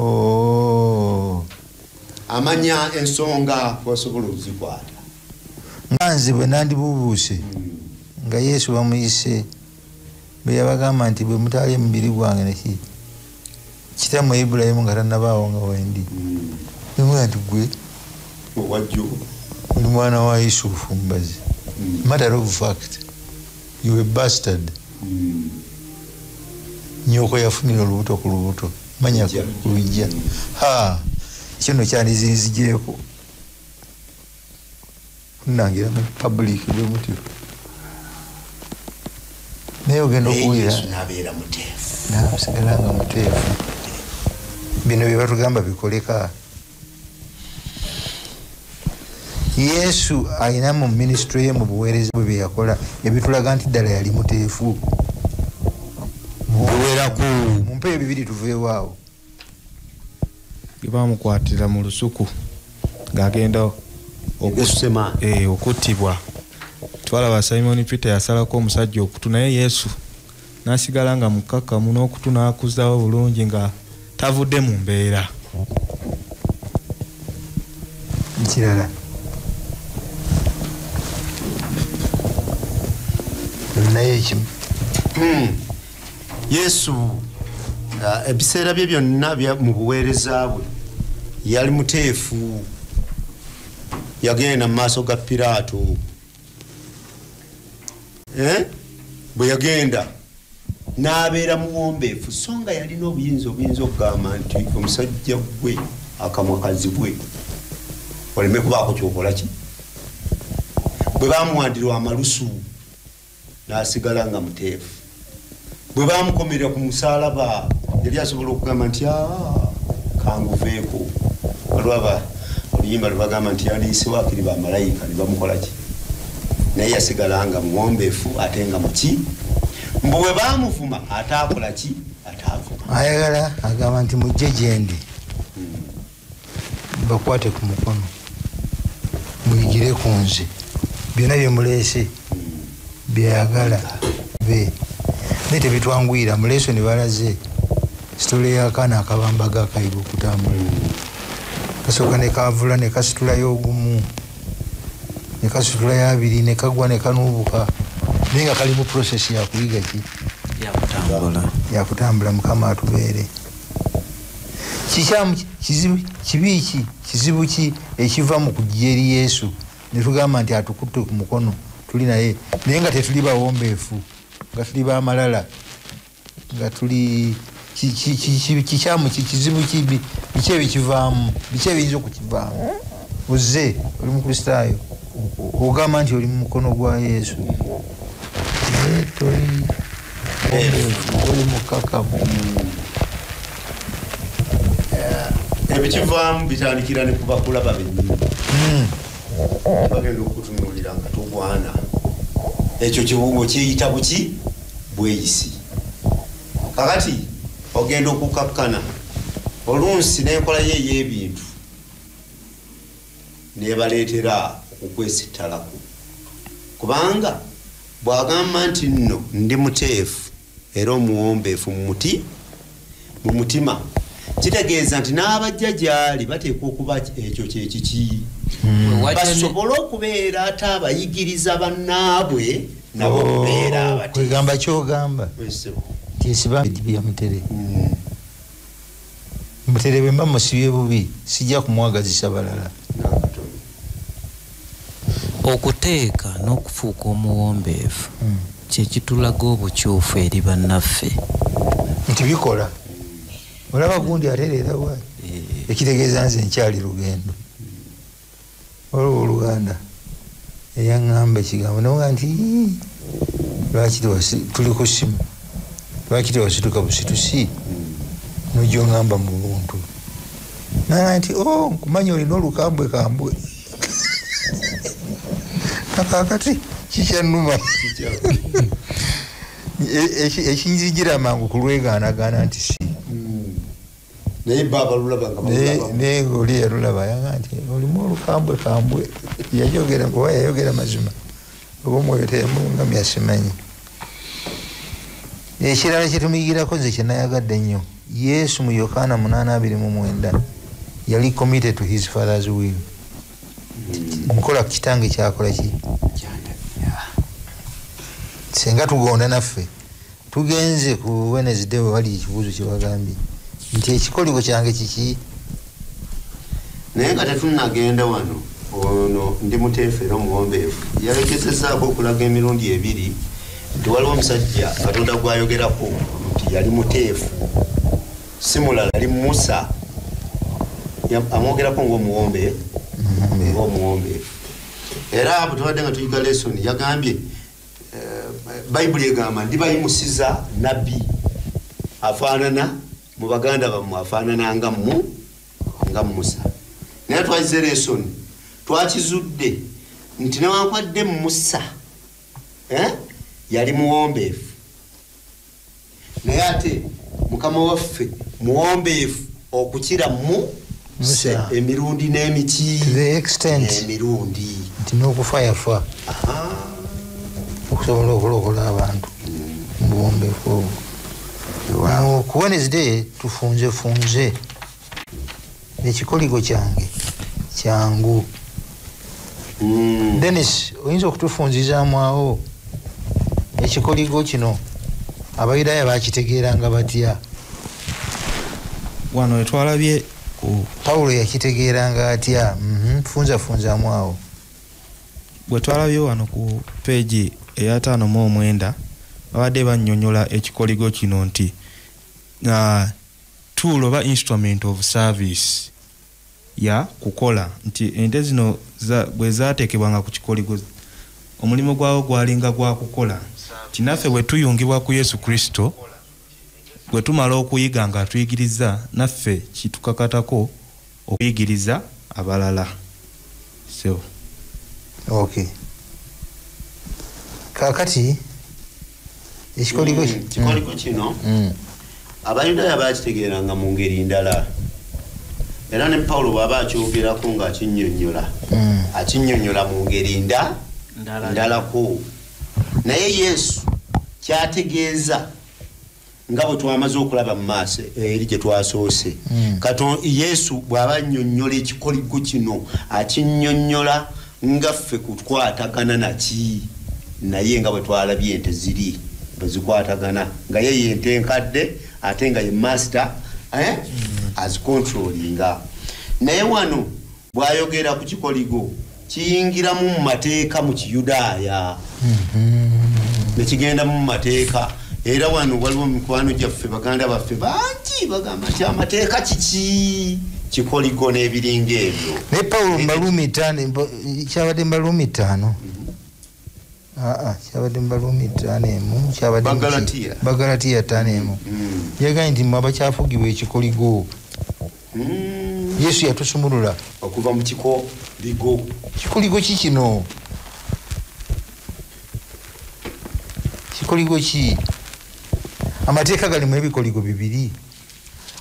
amanya ensonga kwasobola okuzikwata nga nze bwe nandibuubuuse nga Yesu bamuyise bwe yabagamba nti bwe mutaalye mubiri gwange neki kitammwe Ibulayimu nga tannabaawo nga wendi nemula nti gwe owajjo oli mwana wa Yusufu mbazi matter of fact you a bastard nyoko yafunira olubuto ku lubuto manya kulujja kino kyandizinzigyeko kunangira mu public bwe mutyo naye ogenda okuwulira nabeera muteefu n'asigala nga muteefu. Bino bye batugamba bikoleka. Yesu alina mu ministry ye mu buweereza bwe bye yakola ebitulaga nti ddala yali muteefu. Buweraku mumpe bibiri tuveewaawo. Bwe baamukwatira mu lusuku ng'agenda okuttibwa. Twalaba Simon Peter yasalako omusajja okutu, naye Yesu n'asigala nga mukkakkamu n'okutu n'akuzaawo bulungi nga tavudde mu mbeera. Kirala naye ekimu Yesu ebiseera bye byonna mu buweereza bwe yali muteefu. Yagenda mu maaso ga Piraato. Bwe yagenda n'abeera muwombeefu, so nga yalina obuyinza okugamba nti omusajja gwe akamwa kazibwe oleme kubaako kyokola ki. Bwe baamuwandirwa amalusu n'asigala nga muteefu. Bwe baamukomerera ku musaalaba yali asobola okugamba nti kanguveeko. Olwaba oluyimba lwebagamba nti yaliisewo akiri bamalayika ne bamukola ki, naye yasigala nga muwombeefu ate nga muki. Mbu bwe baamuvuma ataakola ki, ataavuma. Ayagala agamba nti mujje gye ndi bakwate ku mukono muyigire ku nze, byonna bye muleese byayagala be naye tebitwanguyira. Muleeso ne balaze sitole y'akaana akabambaga akayiga okutambula, kasooka ne kavula ne kasitulayo ogumu ne kasitulayo abiri ne kagwa ne kanuubuka, naye nga kali mu process yakuyiga ki, yakutambula. Mukama atubeere. Kikyamu kibi ki, kizibu ki ekiva mu kujja eri Yesu ne tugamba nti atukutte ku mukono tuli naye, naye nga tetuli bawombeefu, nga tuli bamalala, nga tuli kikyamu kizibu kibi, biki ebikivaamu, biki ebiyinza okukivaamu. Ozze oli mukristaayo ogamba nti oli mu mukono gwa Yesu, oli mukkakkamu. Ebikivaamu bitandikira ne kuba kulaba bennyini. Bagenda okutunuulira nga tugwana. Ekyo kiwungo kiyita buki bweyisi. Kakati ogenda okukakkana olunsi n'enkola ye ey'ebintu nebaleetera okukwesittalako, kubanga bw'agamba nti nno ndi muteefu era omuwombeefu mu mutima, kitegeeza nti n'abajja gy'ali bateekwa okuba ekyo kyekiki, basobole okubeera ate abayigiriza bannaabwe nabo okubeera abateefu. Kwegamba kyogamba tiesiba bya mutere. Mutere bwe mba musibye bubi sijja kumwagazisa balala. Okuteeka n'okufuuka omuwombeefu kyekitulaga obukyufu eri bannaffe nti bikola. Olaba gundi atereera wa ekitegeeza nze nkyali lugendo olwo oluganda eyaŋŋamba ekigambo naga nti lwaki tuli ku ssimu, lwaki tewasituka busitusi nojja oŋŋamba mu buntu naga nti nkumanya olina olukambwe kambwe nakakati kikyannuma ekinzijira mangu kulwegaanagaana nti si naye baba lulaba naye oli yalulaba yaga nti olimu olukambwe kambwe yayogera mazima oba omwoyo teyamulungamya simanyi. Ekirala kyetumuyigirako nze kyenayagadde ennyo, Yesu mu Yokaana 8:29 yali committed to his father's will. Mukola kitange kyakola ki senga tugonda naffe tugenze ku Wednesday wali ekibuuzo kyebagambye nti ekikoligo kyange kiki, naye nga tetunnagenda wano ono ndi muteefu era omuwombeefu yalekezezaako okulaga emirundi ebiri nti waliwo omusajja Katonda gwayogerako nti yali muteefu, si mulala yali Musa, amwogerako ng'omuwombeefu. Era abo tubadde nga tuyiga lesoni yagambye Bayibuli egamba ndibayimusiza nabbi afaanana mu baganda bammwe afaanana nga Musa naye twakize lesoni twakizudde nti newankwadde Musa yali muwombeefu naye ate Mukama waffe muwombeefu okukira Musa emirundi n'emiki emirundi nti n'okufa yafa okusobola okulokola abantu muwombeefu obwo. Ku Wednesday tufunze ekikoligo kyange kyangu. Dennis oyinza okutufunzizaamu awo ekikoligo kino Abayudaaya bakitegeeranga batya? Wano etwalabye Pawulo yakitegeeranga atya? Funzaamu awo. Bwe twalabye wano ku peegi eya 59 babadde bannyonnyola ekikoligo kino nti tool oba instrument of service ya kukola nti ente zino bwe zaateekebwanga ku kikoligo omulimu gwawo gwalinga gwa kukola nti naffe bwe tuyungibwa ku Yesu Kristo bwe tumala okuyiga nga atuyigiriza naffe kitukakatako okuyigiriza abalala. So okay, kakati ekikoligo kino Abayudaaya bakitegeeranga mu ngeri ndala era ne Pawulo bw'aba akyogerako ng'akinnyonnyola mu ngeri ndalako naye Yesu kyategeeza nga bwe twamaze okulaba mu maaso eri gye twasoose Yesu bw'aba annyonnyola ekikoligo kino akinnyonnyola nga ffe kukwatagana naki naye nga bwe twalabye ente ziri bwe zikwatagana nga ye yente enkadde ate nga ye master azikontrolinga. Naye wano bw'ayogera ku kikoligo kiyingiramu mu mateeka mu Kiyudaaya ne kigenda mu mateeka era wano waliwo mikwano gyaffe baganda baffe bangi bagamba nti amateeka kiki kikoligo n'ebiringa ebyo. Ne Pawulo Mbalumi 5 kyabadde Mbalumi 5 kyabadde Mbalumi 5 kyabadde Bagalatiya 5 yagambye nti mwe abakyafugibwa ekikoligo Yesu yatusumulula okuva mu kikoligo kikino kikoligo ki amateeka galimu ebikoligo bibiri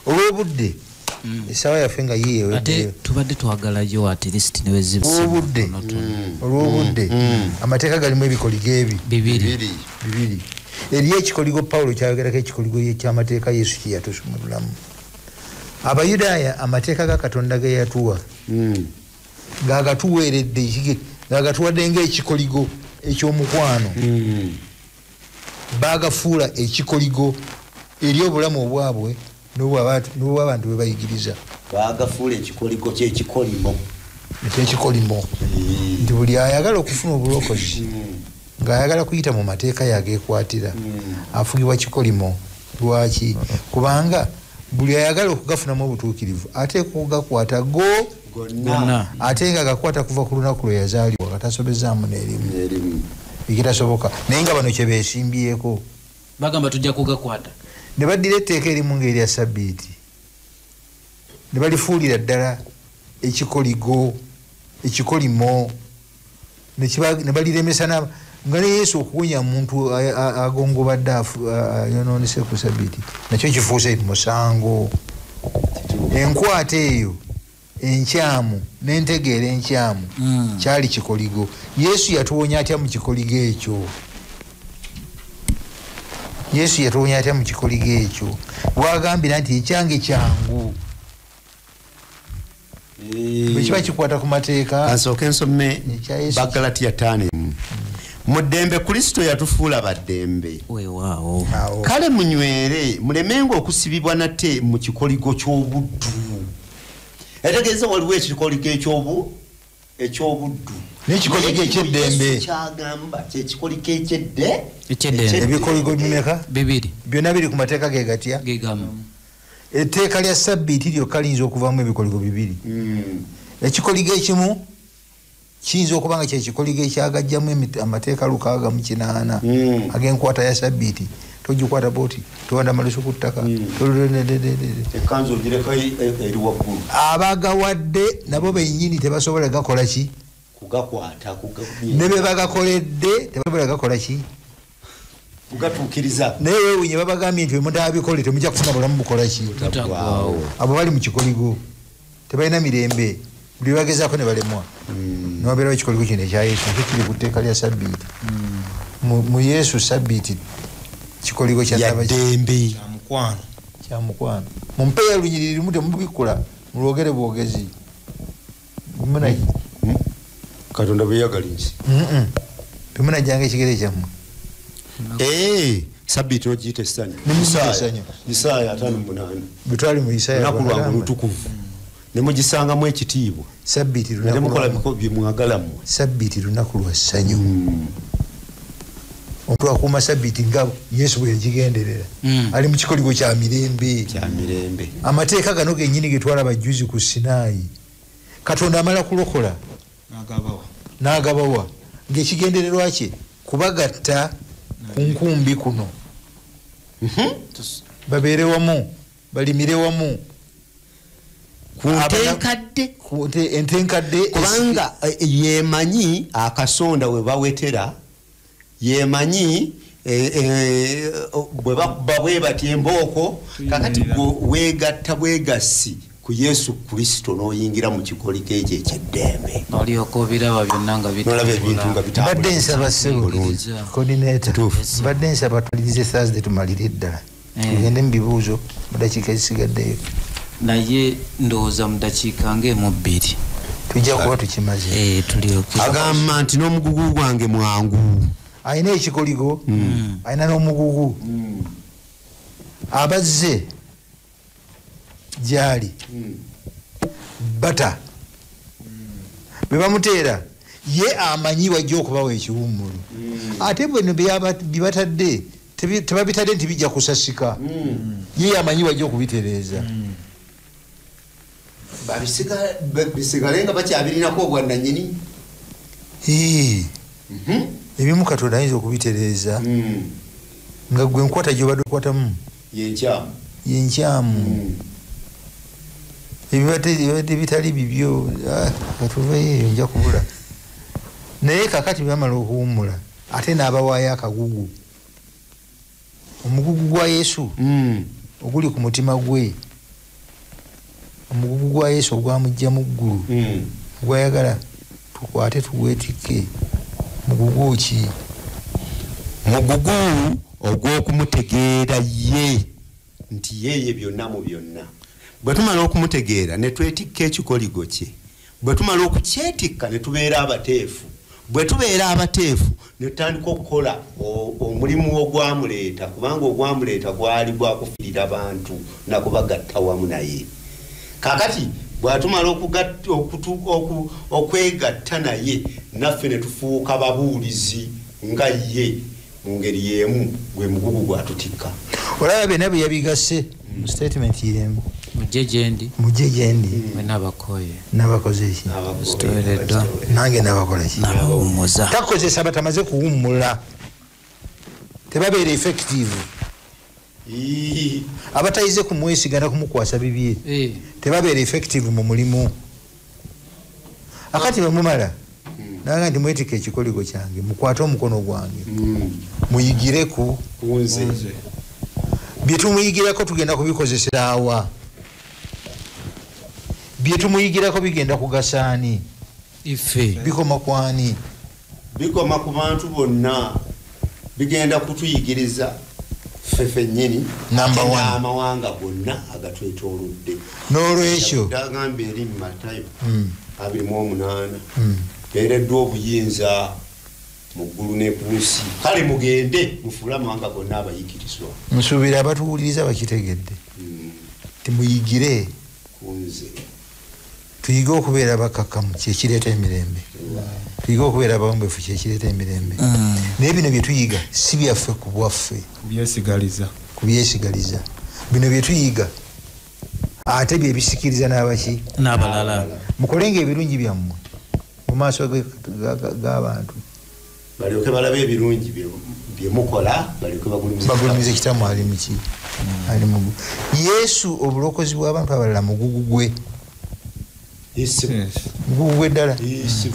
olw'obudde esawa yaffe nga yiyewe ate tubadde twagalayo at least olw'obudde amateeka galimu ebikoligo ebi bibiri eri ekikoligo Pawulo kyayogerako ekikoligo ky'amateeka Yesu kye yatusumululamu. Abayudaaya amateeka ga Katonda ge yatuwa gagatuweeredde gagatuwadde ng'ekikoligo eky'omukwano bagafuula ekikoligo eri obulamu obwabwe n'obw'abantu bwe bayigiriza bagafuula ekikoligo kyekikolimo nti buli ayagala okufuna obulokozi ng'ayagala kuyita mu mateeka yageekwatira afugibwa kikolimo. Lwaki? Kubanga buli ayagala okugafunamu obutuukirivu ateekwa okugakwata gonna ate nga gakwata kuva ku lunaku lwe yazaalibwa katasobezaamu n'erimu ekitasoboka naye nga bano kye beesimbyeko bagamba tujja kugakwata ne baddira etteeka erimu ng'erya Sabbiiti ne balifuulira ddala ekikolimo ne baliremesa nga ne Yesu okuwonya muntu agongobadde ayonoonese ku Sabbiiti nakyo kifuuse musango. Enkwata eyo enkyamu n'entegeera enkyamu kyali kikoligo. Yesu yatuwonya atya mu kikoligo ekyo? Bwagambira nti ekyange kyangu bwe kiba kikwata ku mateeka. Kansooke nsome Bagalatiya 5 mu ddembe Kristo yatufuula baddembe kale munywere mulemenga okusibibwa nate mu kikoligo ky'obuddu. Etegeeza waliwo ekikoligo eky'obuddu n'ekikoligo eky'eddembe kyagamba kyekikoligo eky'eddembe. Ebikoligo bimeka? Bibiri. Byonna biri ku mateeka ge gatya? Etteeka lya Sabbiiti lyokka liyinza okuvaamu ebikoligo bibiri. Ekikoligo ekimu kiyinza okuba nga kyekikoligo ekyagajjamu amateeka 608 ag'enkwata ya Sabbiiti togikwata boti towanda maliso ku ttaka ekanzu ogireka eri waggulu abagawadde nabo bennyini tebasobola gakola ki kugakwata ne be bagakoledde tebasobola gakola ki kugatuukiriza naye weewunye babagambye nti bemutaabikole temujja kufuna bulamu bukola ki abo bali mu kikoligo tebalina mirembe buli bagezaako ne balemwa nobeerawo ekikoligo kino ekya yesu nakyo kiri ku tteeka lya sabbiiti mu yesu sabbiiti kikoligo yaddembe kyamukwano mumpeeya lunyiririmu temubikula mulwogere bwogezi munayi katonda bweyagala nsi temunajjanga ekigere kyammwe sabbiiti nogiyita essanyu Isaaya 58 bwetwali mu Isaaya lunaku lwange lutukuvu nemugisangamu ekitiibwa sabbiiti nemukola biko byemwagalamu sabbiiti lunaku lwa ssanyu omuntu akuuma sabbiiti nga yesu bwe yagigenderera ali mu kikoligo kya mirembe amateeka gano gennyini ge twalaba juzi ku Sinaayi katonda amala kulokola n'agabawa ng'ekigendererwa kye kubagatta ku nkumbi kuno babeere wamu balimire wamu entenkadde kubanga yemanyi akasonda we bawetera yemanyi bwe bakuba bwe batya embooko kakati weegatta bwegasi ku Yesu Kristo n'oyingira mu kikoligo ekyo eky'eddembe olyoka obiraba byonna nga badde nsaba coordinator badde nsaba tulirize Thursday tumalire ddala tugende mu bibuuzo mu dakiika ezisigaddeyo naye ndowooza mu dakiika ng'emu bbiri tujja kuba tukimaze agamba nti n'omugugu gwange mwangu ayina ekikoligo ayina n'omugugu abazze gyali bata bwe bamuteera ye amanyi wajja okubawa ekiwummulu ate bweno byebatadde tebabitadde nti bijja kusasika ye amanyi wajja okubitereeza bisigale nga bakyabirinako obwannanyini ebimu katonda ayinza okubitereeza nga gwe enkwata gyobadde okwatamu yenkyamu ebibadde bitali bibyo katuveeyo nja kubula naye kakati bamala okuwummula ate n'abawaayo akagugu omugugu gwa Yesu oguli ku mutima gwe omugugu gwa Yesu ogwamujja mu ggulu gwayagala tukwate tugwetikke mugugu ki mugugu ogw'okumutegeera ye nti yeye byonna mu byonna bwe tumala okumutegeera ne twetikka ekikoligo kye bwe tumala okukyetikka ne tubeera abateefu bwe tubeera abateefu ne tutandika okukola omulimu ogwamuleeta kubanga ogwamuleeta gwali gwakufirira bantu nakubagatta wamu naye kakati bwatumala okwegatta naye naffe ne tufuuka babuulizi nga ye mu ngeri y'emu gwe mugugu gwatutikka olaba byonna bye yabigasse mu statement yemu mujje gyendi n'abakoze eki nange n'abakola ki takozesa batamaze kuwummula tebabeera effective abatayize kumwesigana kumukwasa bibye tebabeera effective mu mulimu akati bwemumala naga nti mwetika ekikoligo kyange mukwate omukono gwange muyigireku byetumuyigirako tugenda kubikozesera awa byetumuyigirako bigenda kugasaani ife bikoma kwani bikoma ku bantu bonna bigenda kutuyigiriza fefe nyini n'amawanga gonna agatwetoolodde n'olwekyo dagambye eri mu Matayo 28 beereddwa obuyinza mu ggulu ne ku nsi kale mugende mufuule amawanga gonna abayigirizwa nsuubira abatuwuliriza bakitegedde timuyigire kunze tuyige okubeera bakakkamu kyekireeta emirembe tuyige okubeera abawombeefu kyekireeta emirembe naye bino byetuyiga si byaffe ku bwaffe kubyesigaliza bino byetuyiga ate byebisikiriza n'abaki n'abalala mukolenga ebirungi byammwe mu maaso g'abantu balyoke balabe ebirungi byemukola bagulumize kitamu ali muki ali mugu Yesu obulokozi bw'abantu abalala mugugu gwe mugugu gwe ddala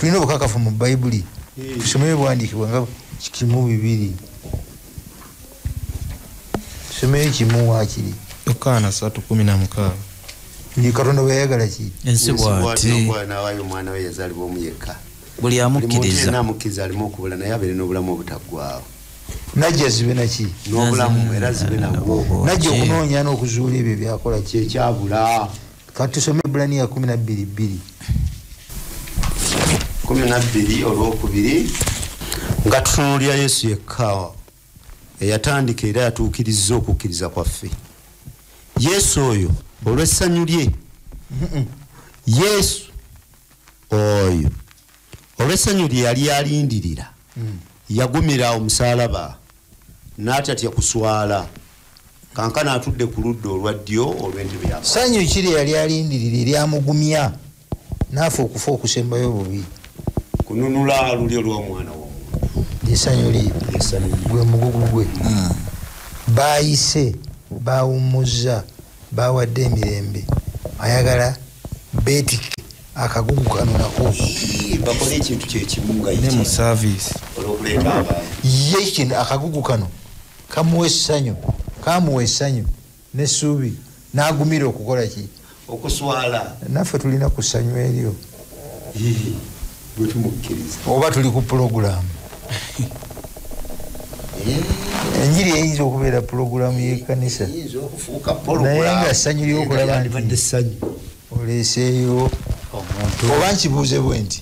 tulina obukakafu mu bayibuli tusomere bwandikibwa nga kimu 2 tusomere kimu wakiri Yokaana 3:16 ni Katonda bwe yayagala ki ensi bw'ati nawayo omwana we yazaalibwa omu yekka buli amukkiriza alimu okubula naye abeere n'obulamu obutaggwaawo najja zibe naki n'obulamu era zibe nagwo najja okunoonya n'okuzuula ebyo byakola ki kyekyabula kati tusome Ibraniya 12:2 12 nga tutunuulira Yesu yekka eyatandika era yatuukiriza okukkiriza kwaffe. Yesu oyo olw'essanyu lye Yesu oyo olw'essanyu lye yali alindirira yagumira omusaalaba n'atatya kuswala kankana atudde ku ludda olwa ddyo olw'entebe ya ssanyu kiri yali alindirira eryamugumya naafe okufa okusembayo bubi kununula luli olw'omwana w'omuntu essanyu lye gwe mugugu gwe baayise baawummuza baawadde emirembe ayagala beetike akagugu kano nako bakole ekintu kyekimu nga ne mu service olw'okuleeta abantu ye kino akagugu kano kamuwa essanyu kamuwa essanyu n'essuubi n'agumira okukola ki okuswala naffe tulina ku ssanyu eryo bwe tumukkiriza oba tuli ku pulogulaamu enjiri eyinza okubeera pulogulaamu y'ekkanisa naye nga ssanyu lyokulaba nti oleeseeyo oba nkibuuze bwe nti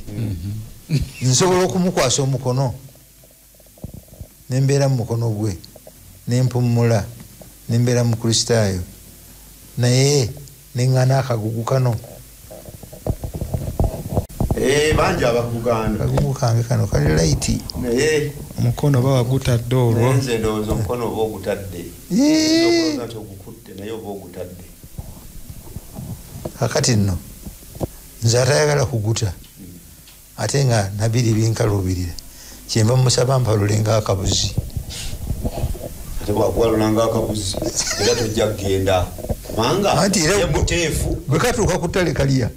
nsobola okumukwasa omukono nembeera mu mukono gwe nempummula nembeera mu kristaayo naye neŋŋana akagugu kano bangi abakuganda akagugu kange kano kali laiti naye omukono bawagutadde olwo nze ndowooza omukono oba ogutadde okuloza nti ogukutte naye oba ogutadde kakati nno nze atayagala kuguta ate nga nabiri binkaluubirira kyemba musaba mpalulenga akabuzi ate bwakuwalulanga akabuzi era tojja kugenda kubanga ye muteefu bwe katuuka ku ttale kalya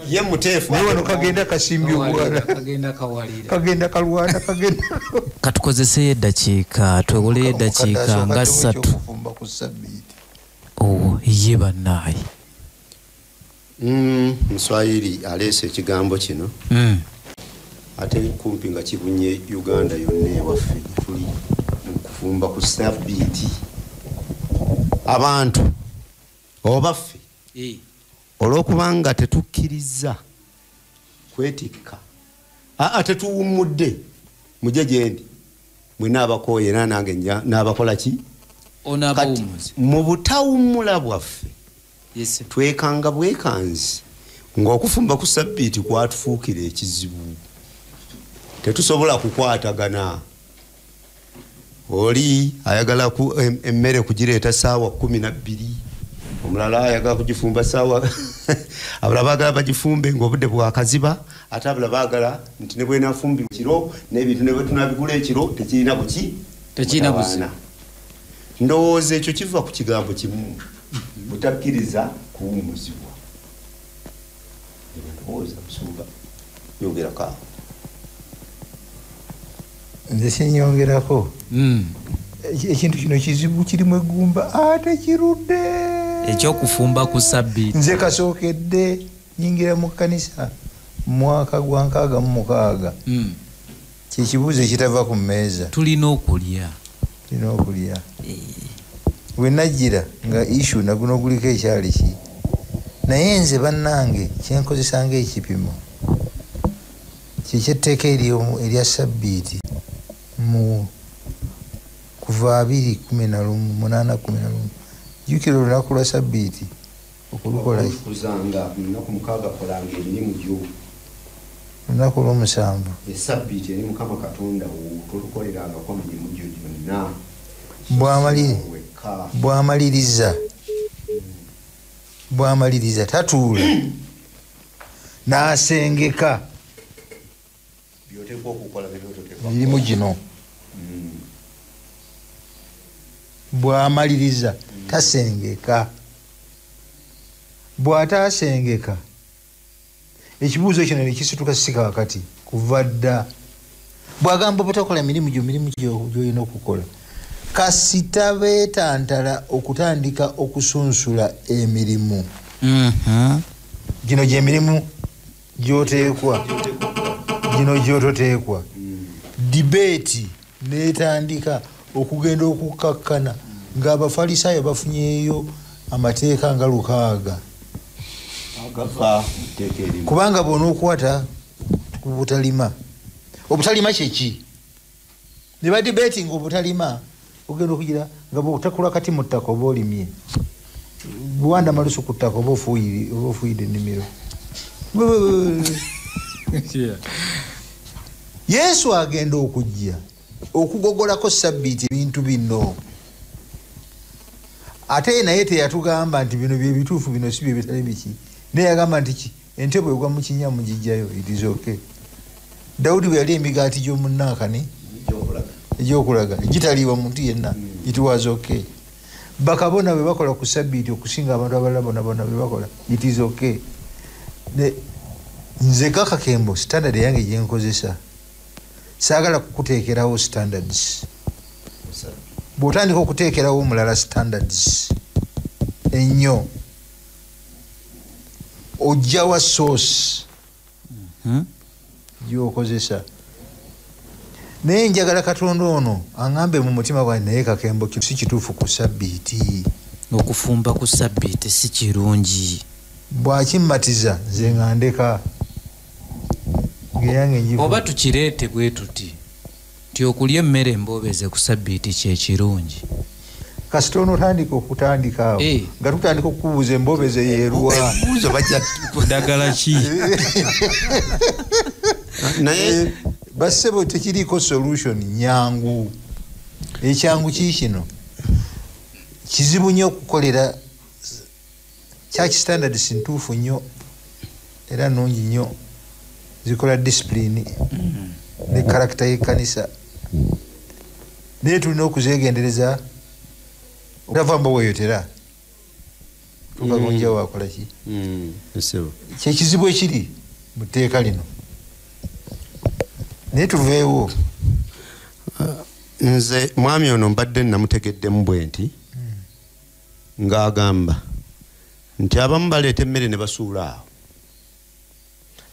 ye muteefu naye wano kagenda kasimbye obwala kagenda kalwana kagenda katukozeseyo eddakiika twewoleyo eddakiika nga 3 ye bannaayi Muswahili aleese ekigambo kino ate kumpi nga kibunye Uganda yonna ewaffe tuli mu kufumba ku sabbiiti abantu obaffe olw'okubanga tetukkiriza kwetikka tetuwummudde mujje gyendi mwena abakooye era nange n'abakola ki kati mu butawummula bwaffe twekanga bwekanzi ng'okufumba ku sabbiiti kwatufuukira ekizibu tetusobola kukwatagana oli ayagala emmere kugireeta saawa 12 omulala ayagala kugifumba saawa abala baagala bagifumbe ng'obudde bwakaziba ate abala baagala nti ne bwenafumbirwa kiro n'ebintu ne bwe tunabigula ekiro tekirina buki tekirina busi ndowooza ekyo kiva ku kigambo kimu butakkiriza kuwummuzibwa ndowooza kusumba yongerako nze sinyongerako ekintu kino kizibu kirimu eggumba ate kirudde ekyokufumba ku sabbiiti nze kasookedde nyingira mu kkanisa mwaka gwa 66 kyekibuuzo ekitava ku mmeeza tulina okulya bwe najjira nga ishu naguno guliko ekyali ki naye nze bannange kyenkozesanga ekipimo kyekyeteeka erya sabbiiti mu kuva 2011 jjukira olunaku lwa sabbiiti okulukola olunaku lw'omusanvu esabbiiti eri mukama katonda tolukolerangako mirimu gyo gyonna bwamaliriza tatuula n'asengeka mirimu gino bw'amaliriza tasengeka. Bw'ataasengeka ekibuuzo kino ne kisituka sika wakati kuva dda. Bw'agamba obutakola mirimu gy'olina okukola kasita beetantala okutandika okusunsula emirimu. Gino gy'emirimu gy'oteekwa, gino gy'ototeekwa. Dibeeti neetandika okugenda okukkakkana ng'Abafalisaayo bafunyeeyo amateeka nga 6 kubanga bw'onookwata ku butalima. Obutalima kyeki? Ne badibeetinga obutalima ogenda okugira nga bw'otakula kati mu ttaka oba olimye. Buwanda malusu ku ttaka oba ofuuyidde ennimiro. Yesu agenda okujja okugogolako sabbiiti ebintu bino. Ate naye teyatugamba nti bino bye bituufu, bino si bye bitali biki. Naye yagamba nti ki ente bwegwa mu kinnya mugijjayo, it is okay. Dawudi bwe yali emigaati gy'omunaakani egy'okulaga gitaliibwa muntu yenna, it was okay. Bakabona bwe bakola ku sabbiiti okusinga abantu abalala bonna bwe bakola, it is okay. Nze Kakakembo standard yange gye nkozesa saagala kukuteekerawo standards. Bw'otandika okuteekerawo omulala standards ennyo ojjawa source gy'okozesa. Naye njagala Katonda ono aŋŋambe mu mutima gwange, naye Kakembo si kituufu ku sabbiiti. Okufumba ku sabbiiti si kirungi. Bw'akimmatiza nze nga ndeka geyange njivu. Oba tukireete bwe tuti nti okulya emmere emboobeze ku sabbiiti kye kirungi. Kasita onotandika okutandika awo nga tutandika okukubuuza emboobeze yeeruwa ddagala ki? Naye bassebo tekiriiko solution nyangu. Ekyangu kiikino kizibu nnyo okukolera. Church standards ntuufu nnyo era nnungi nnyo, zikola discipline ne character y'ekkanisa, naye tulina okuzeegendereza. Otava mba weeyotera tukagonjawo akola ki? Kyekizibu ekiri mu tteeka lino, naye tuveewo. Nze mwami ono mbadde namutegeddemu bwe nti ng'agamba nti abamu baleeta emmere ne basuula awo,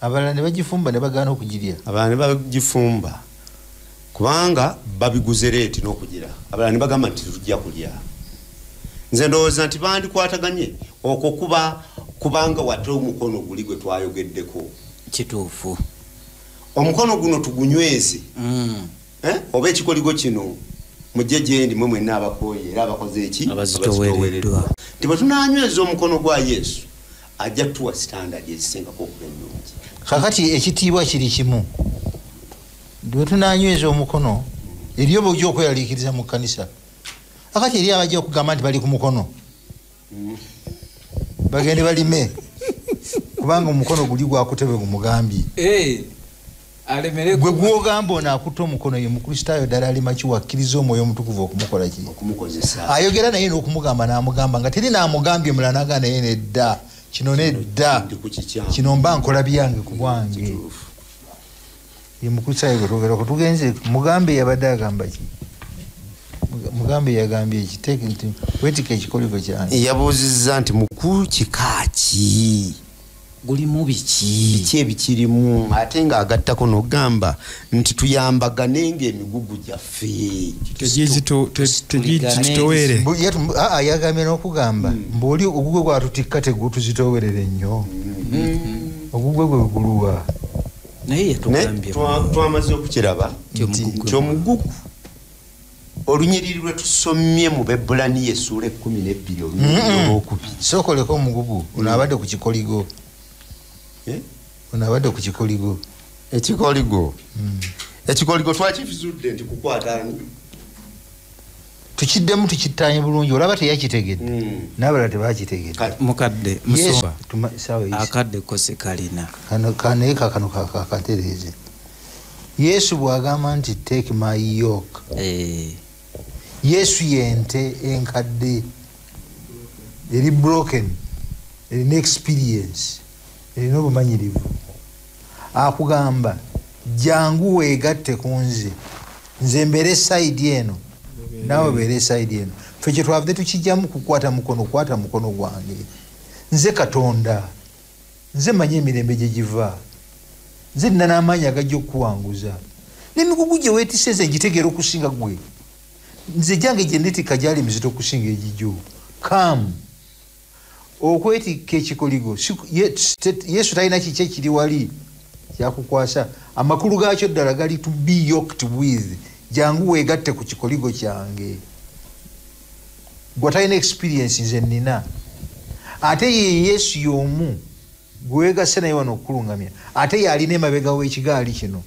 abalala ne bagifumba ne bagaana okugirya. Abalala ne bagifumba kubanga babiguze leeti n'okugira. Abalala ne bagamba nti tujja kulya. Nze ndowooza nti bandikwataganye okwo kubanga wate omukono guli gwe twayogeddeko. Kituufu. Omukono guno tugunyweze. Oba ekikoligo kino mujje gye ndi mwe mwenna abakooye era abakoze eki abazitoowereddwa. Nti bwe tunanyweza omukono gwa Yesu ajja tuwa standard ezisingako okuba ennungi. Kakati ekitiibwa kiri kimu. Bwe tunanyweza omukono eriyo bw'ojja okweyaliikiriza mu kkanisa. Kakati eri abajja okugamba nti bali ku mukono bagende balime kubanga omukono guli gwakutebe gumugambye. Gwe gwogamba ono akutta omukono ye mukristaayo ddala alima kiwakkiriza omwoyo omutukuvu okumukola ki? Okumukozesa. Ayogera naye n'okumugamba n'amugamba nga teri n'amugambye mulala naga naye nedda. Kino nedda. Kino mba nkola byange ku bwange. Ye mukristaayo gwe twogera tugenze mugambe yabadde agamba ki? Mugambe yagambye ekiteeke nti weetika ekikoligo kyange. Yabuuzizza nti muku kikaaki gulimu biki ebikirimu, ate ng'agattako n'ogamba nti tuyambagane ng'emigugu gyaffe tegizitoweere. Yagambye n'okugamba mbw'oli ogugwe gwatutikka tegutuzitowerere nnyo. Ogugwe gwe guluwa. Naye yatugambye twamaze okukiraba nti omugugu olunyiriri lwe tusomye mu Bebbulaniya essuula 12 olunyiriri olwokubiri. Sookoleko omugugu onaabadde ku kikoligo. Onaabadde ku kikoligo. Ekikoligo twakifizudde nti kukwata tukiddemu tukittaanye bulungi. Olaba teyakitegedde n'abalala tebakitegedde. Mukadde musomba akadde kose kalina naye kakano kakatereeze. Yesu bw'agamba nti take my yoke, Yesu yente enkadde eri broken, erina experience, erina obumanyirivu. Akugamba jangu weegatte ku nze, nze mbeere side eno naawe beere side eno. Ffe kye twavudde tukijjamu kukwata mukono, kwata mukono gwange. Nze Katonda, nze manyi emirembe gye giva, nze nina n'amaanyi agajja okukuwanguza. N'emigugu gye weetise nze ngitegeera okusinga gwe. Nze jange gye neetikka gyali mizito okusinga egijjo. Come. Okwetikka ekikoligo Yesu talina kiki ekiri wali kyakukwasa. Amakulu gaakyo ddala gali to be yoked with. Jangu weegatte ku kikoligo kyange. Gwe talina experience nze nina. Ate ye Yesu y'omu gwe weegasse naye wano okukulungamya. Ate ye alina emabega w'ekigaali kino.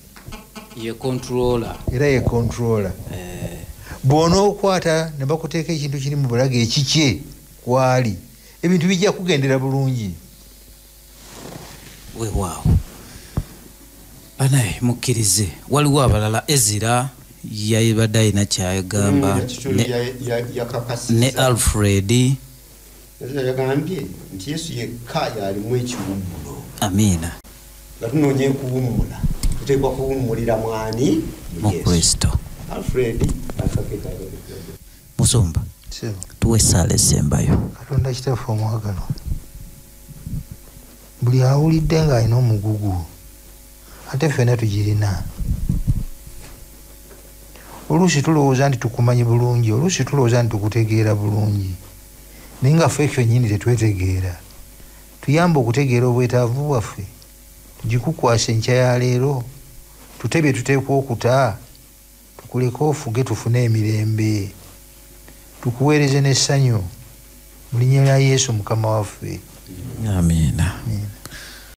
Ye controller. Era ye controller. Bw'onookwata ne bakuteeka ekintu kiri mu bulago ekikye kwali, ebintu bijja kugendera bulungi. Weewaawo. Banaye mukkirize, waliwo abalala Ezira yabadde alina kyayagamba ne Alfred yagambye nti Yesu yekka yalimu ekiwummulo. Amiina. Nga tunoonya kuwummula, tuteekwa kuwummulira mwani mu Kristo. Alfred Musumba tuwe essaala esembayo. Katonda kitaffe omwagalwa, buli awulidde ng'alina omugugu ate ffenna tugirina. Oluusi tulowooza nti tukumanyi bulungi, oluusi tulowooza nti tukutegeera bulungi, naye nga ffe ffennyini tetwetegeera. Tuyambe okutegeera obwetaavu bwaffe, tugikukwasa enkya ya leero, tutebye tuteekwa okuta, tukuleke ofuge tufune emirembe, tukuweereze n'essanyu mu linnya lya Yesu Mukama waffe. Amiina.